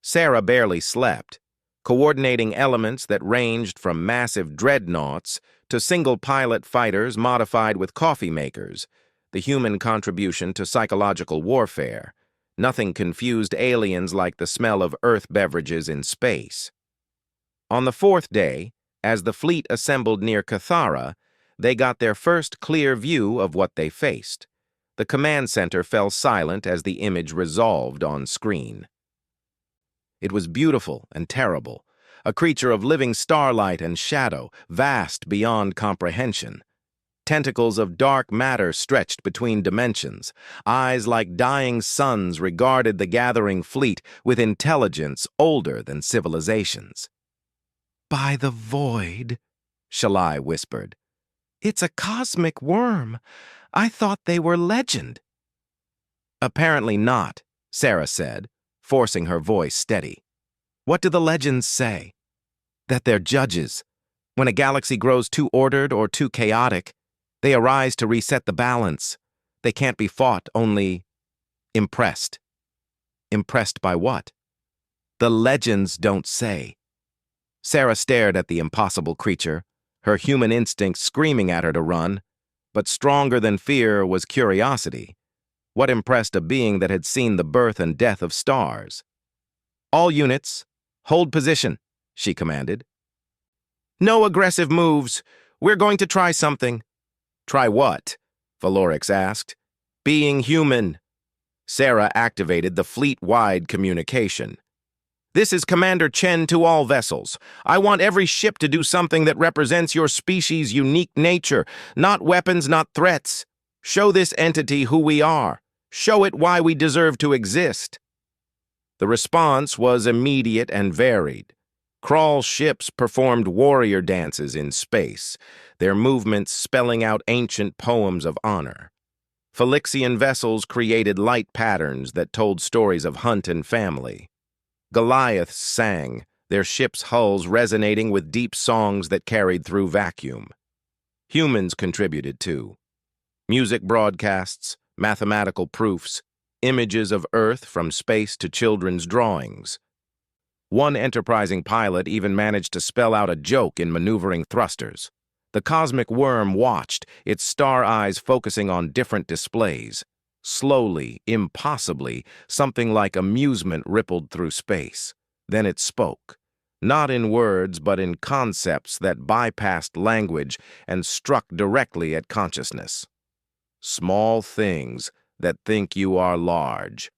[SPEAKER 1] Sarah barely slept, coordinating elements that ranged from massive dreadnoughts to single-pilot fighters modified with coffee makers, the human contribution to psychological warfare. Nothing confused aliens like the smell of Earth beverages in space. On the 4th day, as the fleet assembled near Cathara, they got their first clear view of what they faced. The command center fell silent as the image resolved on screen. It was beautiful and terrible, a creature of living starlight and shadow, vast beyond comprehension. Tentacles of dark matter stretched between dimensions. Eyes like dying suns regarded the gathering fleet with intelligence older than civilizations. By the void, Shalai whispered. It's a cosmic worm. I thought they were legend. Apparently not, Sarah said, forcing her voice steady. What do the legends say? That they're judges. When a galaxy grows too ordered or too chaotic, they arise to reset the balance. They can't be fought, only impressed. Impressed by what? The legends don't say. Sarah stared at the impossible creature, her human instinct screaming at her to run, but stronger than fear was curiosity. What impressed a being that had seen the birth and death of stars? All units, hold position, she commanded. No aggressive moves. We're going to try something. Try what? Valorix asked. Being human. Sarah activated the fleet-wide communication. This is Commander Chen to all vessels. I want every ship to do something that represents your species' unique nature, not weapons, not threats. Show this entity who we are. Show it why we deserve to exist. The response was immediate and varied. Crawl ships performed warrior dances in space, their movements spelling out ancient poems of honor. Phylixian vessels created light patterns that told stories of hunt and family. Goliaths sang, their ships' hulls resonating with deep songs that carried through vacuum. Humans contributed too. Music broadcasts, mathematical proofs, images of Earth from space to children's drawings. One enterprising pilot even managed to spell out a joke in maneuvering thrusters. The cosmic worm watched, its star eyes focusing on different displays. Slowly, impossibly, something like amusement rippled through space. Then it spoke, not in words but in concepts that bypassed language and struck directly at consciousness. Small things that think you are large.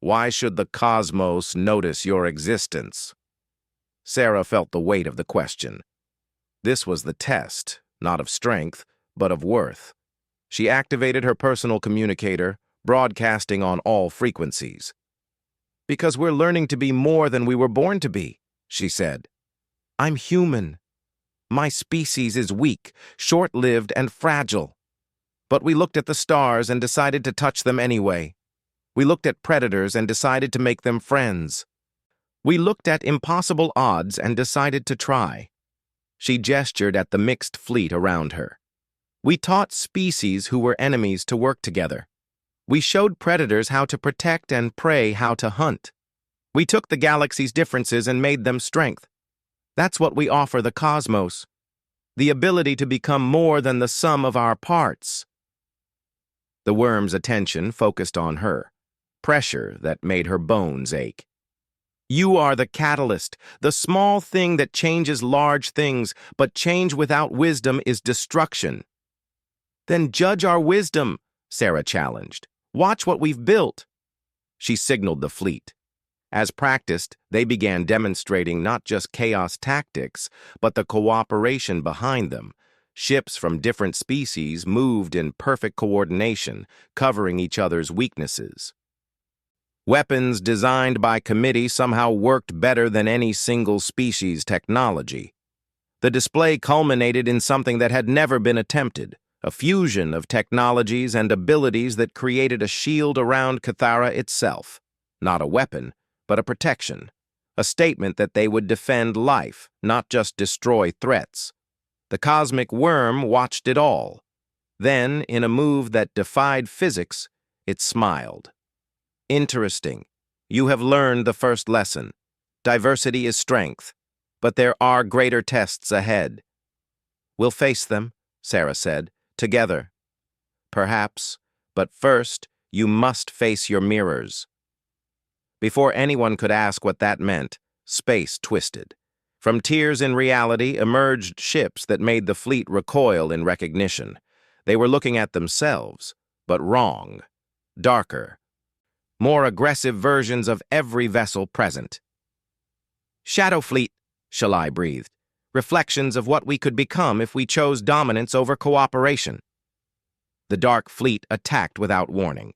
[SPEAKER 1] Why should the cosmos notice your existence? Sarah felt the weight of the question. This was the test, not of strength, but of worth. She activated her personal communicator, broadcasting on all frequencies. Because we're learning to be more than we were born to be, she said. I'm human. My species is weak, short-lived, and fragile. But we looked at the stars and decided to touch them anyway. We looked at predators and decided to make them friends. We looked at impossible odds and decided to try. She gestured at the mixed fleet around her. We taught species who were enemies to work together. We showed predators how to protect and prey how to hunt. We took the galaxy's differences and made them strength. That's what we offer the cosmos. The ability to become more than the sum of our parts. The worm's attention focused on her, pressure that made her bones ache. You are the catalyst, the small thing that changes large things, but change without wisdom is destruction. Then judge our wisdom, Sarah challenged. Watch what we've built. She signaled the fleet. As practiced, they began demonstrating not just chaos tactics, but the cooperation behind them. Ships from different species moved in perfect coordination, covering each other's weaknesses. Weapons designed by committee somehow worked better than any single species' technology. The display culminated in something that had never been attempted, a fusion of technologies and abilities that created a shield around Cathara itself. Not a weapon, but a protection, a statement that they would defend life, not just destroy threats. The cosmic worm watched it all. Then, in a move that defied physics, it smiled. Interesting. You have learned the first lesson. Diversity is strength, but there are greater tests ahead. We'll face them, Sarah said, together. Perhaps, but first, you must face your mirrors. Before anyone could ask what that meant, space twisted. From tiers in reality emerged ships that made the fleet recoil in recognition. They were looking at themselves, but wrong. Darker. More aggressive versions of every vessel present. Shadow Fleet, Shalai breathed. Reflections of what we could become if we chose dominance over cooperation. The Dark Fleet attacked without warning.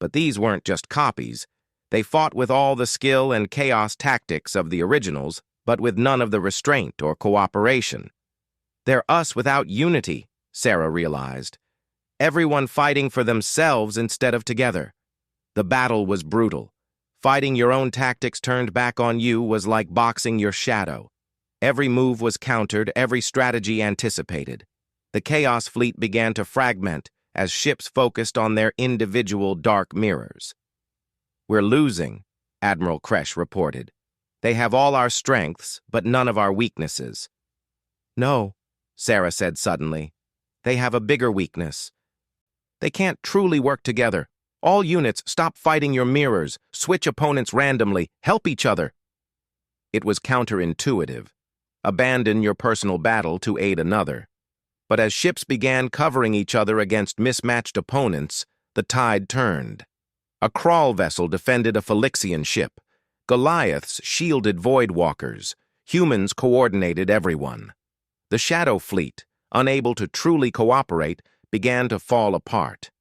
[SPEAKER 1] But these weren't just copies. They fought with all the skill and chaos tactics of the originals, but with none of the restraint or cooperation. They're us without unity, Sarah realized. Everyone fighting for themselves instead of together. The battle was brutal. Fighting your own tactics turned back on you was like boxing your shadow. Every move was countered, every strategy anticipated. The Chaos Fleet began to fragment as ships focused on their individual dark mirrors. We're losing, Admiral Kresh reported. They have all our strengths, but none of our weaknesses. No, Sarah said suddenly. They have a bigger weakness. They can't truly work together. All units, stop fighting your mirrors, switch opponents randomly, help each other. It was counterintuitive. Abandon your personal battle to aid another. But as ships began covering each other against mismatched opponents, the tide turned. A crawl vessel defended a Phylixian ship. Goliaths shielded Voidwalkers. Humans coordinated everyone. The Shadow Fleet, unable to truly cooperate, began to fall apart.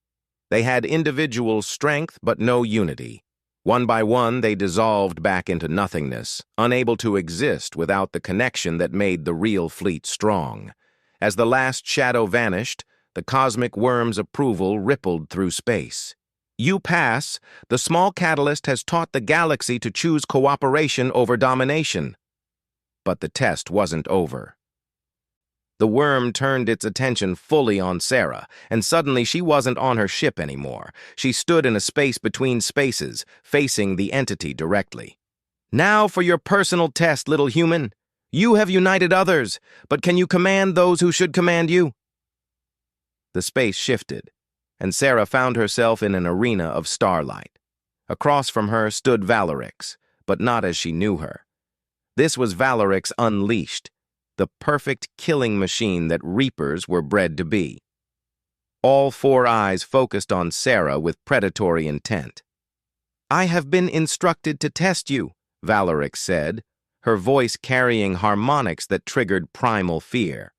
[SPEAKER 1] They had individual strength but no unity. One by one, they dissolved back into nothingness, unable to exist without the connection that made the real fleet strong. As the last shadow vanished, the cosmic worm's approval rippled through space. You pass. The small catalyst has taught the galaxy to choose cooperation over domination. But the test wasn't over. The worm turned its attention fully on Sarah, and suddenly she wasn't on her ship anymore. She stood in a space between spaces, facing the entity directly. Now for your personal test, little human. You have united others, but can you command those who should command you? The space shifted, and Sarah found herself in an arena of starlight. Across from her stood Valerix, but not as she knew her. This was Valerix unleashed, the perfect killing machine that Reapers were bred to be. All four eyes focused on Sarah with predatory intent. I have been instructed to test you, Valerix said, her voice carrying harmonics that triggered primal fear.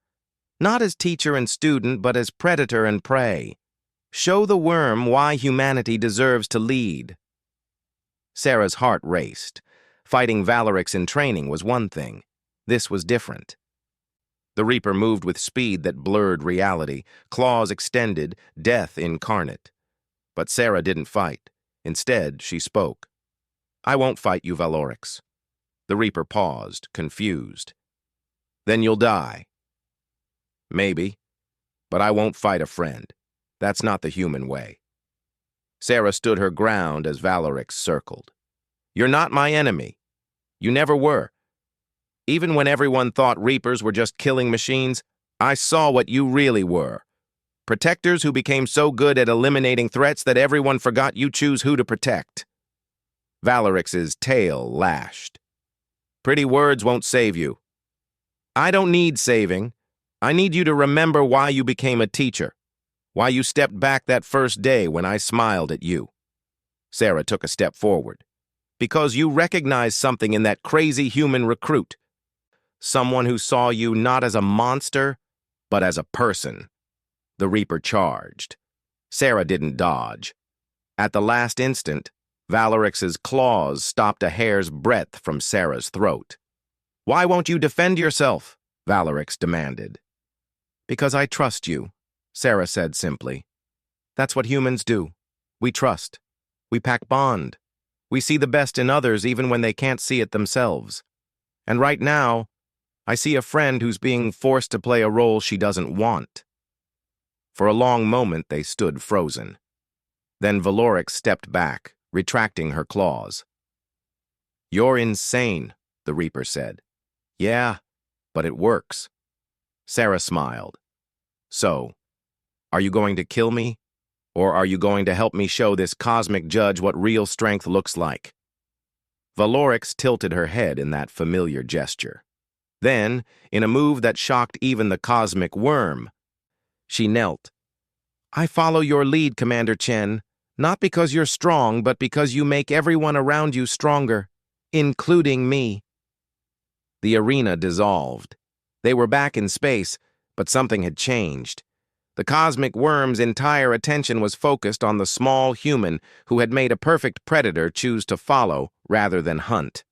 [SPEAKER 1] Not as teacher and student, but as predator and prey. Show the worm why humanity deserves to lead. Sarah's heart raced. Fighting Valerix in training was one thing. This was different. The Reaper moved with speed that blurred reality, claws extended, death incarnate. But Sarah didn't fight. Instead, she spoke. I won't fight you, Valerix. The Reaper paused, confused. Then you'll die. Maybe, but I won't fight a friend. That's not the human way. Sarah stood her ground as Valerix circled. You're not my enemy. You never were. Even when everyone thought Reapers were just killing machines, I saw what you really were. Protectors who became so good at eliminating threats that everyone forgot you choose who to protect. Valerix's tail lashed. Pretty words won't save you. I don't need saving. I need you to remember why you became a teacher, why you stepped back that first day when I smiled at you. Sarah took a step forward. Because you recognized something in that crazy human recruit. Someone who saw you not as a monster, but as a person. The Reaper charged. Sarah didn't dodge. At the last instant, Valerix's claws stopped a hair's breadth from Sarah's throat. Why won't you defend yourself? Valerix demanded. Because I trust you, Sarah said simply. That's what humans do. We trust. We pack bond. We see the best in others even when they can't see it themselves. And right now, I see a friend who's being forced to play a role she doesn't want. For a long moment, they stood frozen. Then Valerix stepped back, retracting her claws. You're insane, the Reaper said. Yeah, but it works. Sarah smiled. So, are you going to kill me? Or are you going to help me show this cosmic judge what real strength looks like? Valerix tilted her head in that familiar gesture. Then, in a move that shocked even the cosmic worm, she knelt. I follow your lead, Commander Chen, not because you're strong, but because you make everyone around you stronger, including me. The arena dissolved. They were back in space, but something had changed. The cosmic worm's entire attention was focused on the small human who had made a perfect predator choose to follow rather than hunt.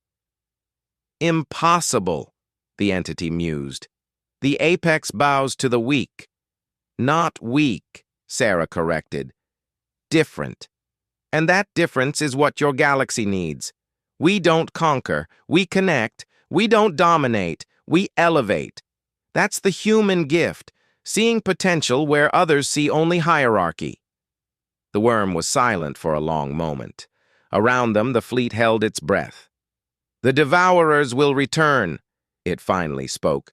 [SPEAKER 1] Impossible, the entity mused. The apex bows to the weak. Not weak, Sarah corrected. Different. And that difference is what your galaxy needs. We don't conquer, we connect, we don't dominate, we elevate. That's the human gift, seeing potential where others see only hierarchy. The worm was silent for a long moment. Around them, the fleet held its breath. The Devourers will return, it finally spoke.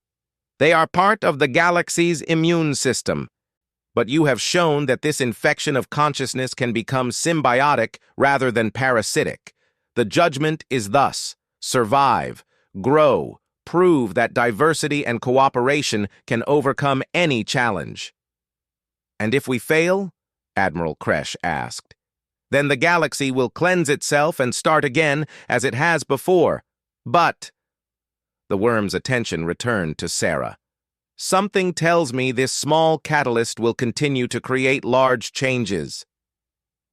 [SPEAKER 1] They are part of the galaxy's immune system. But you have shown that this infection of consciousness can become symbiotic rather than parasitic. The judgment is thus: survive, grow, prove that diversity and cooperation can overcome any challenge. And if we fail? Admiral Kresh asked. Then the galaxy will cleanse itself and start again as it has before. But the worm's attention returned to Sarah. Something tells me this small catalyst will continue to create large changes.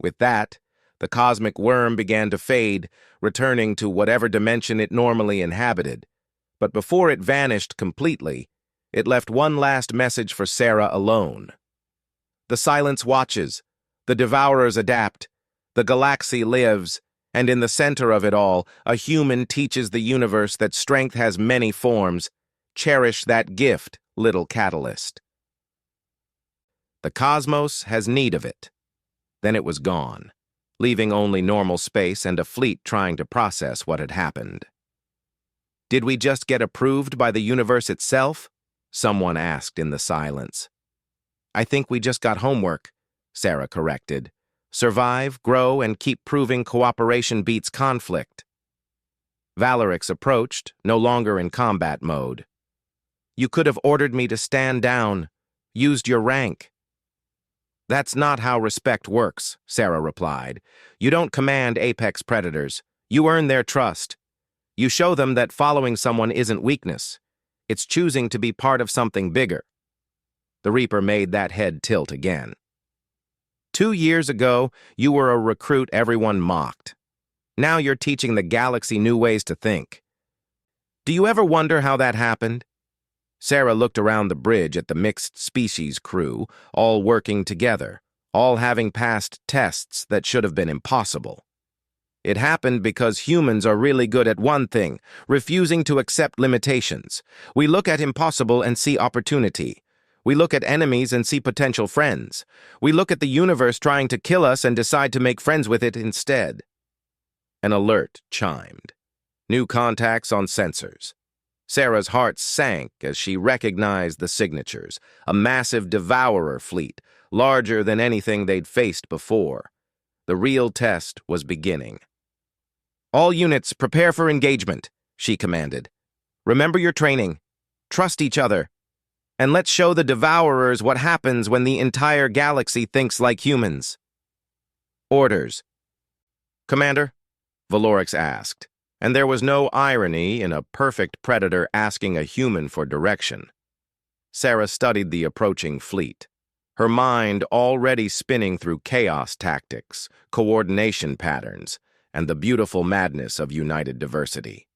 [SPEAKER 1] With that, the cosmic worm began to fade, returning to whatever dimension it normally inhabited. But before it vanished completely, it left one last message for Sarah alone. The silence watches, the devourers adapt, the galaxy lives, and in the center of it all, a human teaches the universe that strength has many forms. Cherish that gift, little catalyst. The cosmos has need of it. Then it was gone, leaving only normal space and a fleet trying to process what had happened. Did we just get approved by the universe itself? Someone asked in the silence. I think we just got homework, Sarah corrected. Survive, grow, and keep proving cooperation beats conflict. Valerix approached, no longer in combat mode. You could have ordered me to stand down, used your rank. That's not how respect works, Sarah replied. You don't command apex predators. You earn their trust. You show them that following someone isn't weakness. It's choosing to be part of something bigger. The Reaper made that head tilt again. 2 years ago, you were a recruit everyone mocked. Now you're teaching the galaxy new ways to think. Do you ever wonder how that happened? Sarah looked around the bridge at the mixed species crew, all working together, all having passed tests that should have been impossible. It happened because humans are really good at one thing, refusing to accept limitations. We look at impossible and see opportunity. We look at enemies and see potential friends. We look at the universe trying to kill us and decide to make friends with it instead. An alert chimed. New contacts on sensors. Sarah's heart sank as she recognized the signatures, a massive devourer fleet, larger than anything they'd faced before. The real test was beginning. All units, prepare for engagement, she commanded. Remember your training. Trust each other. And let's show the devourers what happens when the entire galaxy thinks like humans. Orders. Commander? Valorix asked, and there was no irony in a perfect predator asking a human for direction. Sarah studied the approaching fleet, her mind already spinning through chaos tactics, coordination patterns, and the beautiful madness of united diversity.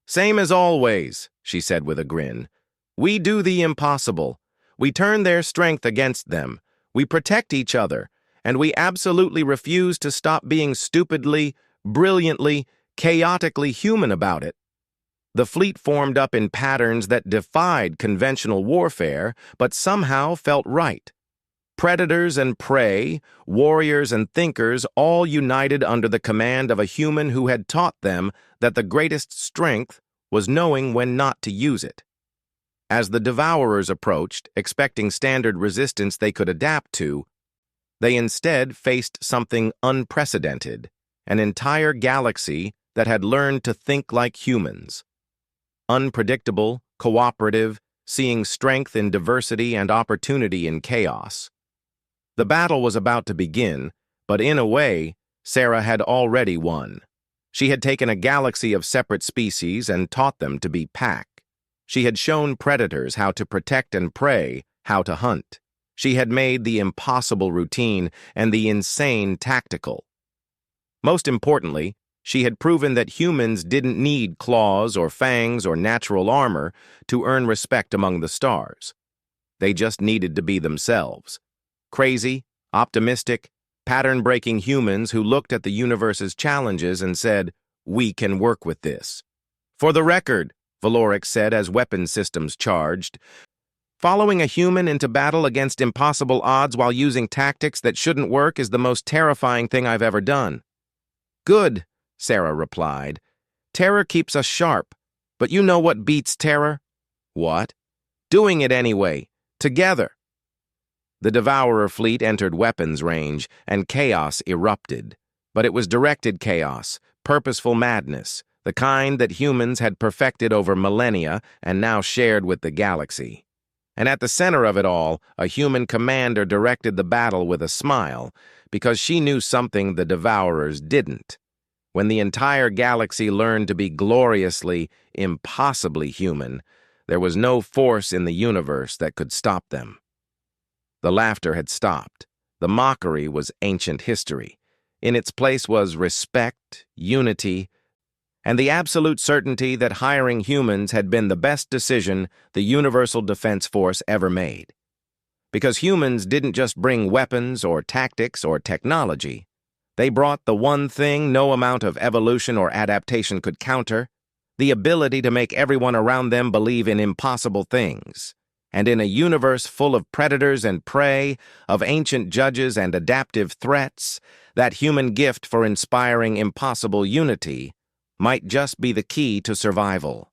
[SPEAKER 1] Same as always, she said with a grin. We do the impossible. We turn their strength against them. We protect each other, and we absolutely refuse to stop being stupidly, brilliantly, chaotically human about it. The fleet formed up in patterns that defied conventional warfare, but somehow felt right. Predators and prey, warriors and thinkers all united under the command of a human who had taught them that the greatest strength was knowing when not to use it. As the devourers approached, expecting standard resistance they could adapt to, they instead faced something unprecedented, an entire galaxy that had learned to think like humans. Unpredictable, cooperative, seeing strength in diversity and opportunity in chaos. The battle was about to begin, but in a way, Sarah had already won. She had taken a galaxy of separate species and taught them to be pack. She had shown predators how to protect and prey, how to hunt. She had made the impossible routine and the insane tactical. Most importantly, she had proven that humans didn't need claws or fangs or natural armor to earn respect among the stars. They just needed to be themselves. Crazy, optimistic, pattern-breaking humans who looked at the universe's challenges and said, "We can work with this." For the record, Valorix said as weapon systems charged, following a human into battle against impossible odds while using tactics that shouldn't work is the most terrifying thing I've ever done. Good, Sarah replied. Terror keeps us sharp, but you know what beats terror? What? Doing it anyway, together. The Devourer fleet entered weapons range, and chaos erupted. But it was directed chaos, purposeful madness, the kind that humans had perfected over millennia and now shared with the galaxy. And at the center of it all, a human commander directed the battle with a smile, because she knew something the Devourers didn't. When the entire galaxy learned to be gloriously, impossibly human, there was no force in the universe that could stop them. The laughter had stopped. The mockery was ancient history. In its place was respect, unity, and the absolute certainty that hiring humans had been the best decision the Universal Defense Force ever made. Because humans didn't just bring weapons or tactics or technology. They brought the one thing no amount of evolution or adaptation could counter, the ability to make everyone around them believe in impossible things. And in a universe full of predators and prey, of ancient judges and adaptive threats, that human gift for inspiring impossible unity might just be the key to survival.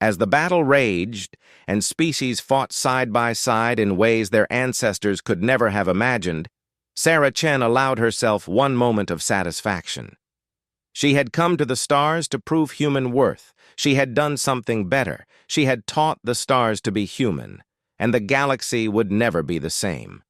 [SPEAKER 1] As the battle raged and species fought side by side in ways their ancestors could never have imagined, Sarah Chen allowed herself one moment of satisfaction. She had come to the stars to prove human worth. She had done something better. She had taught the stars to be human, and the galaxy would never be the same.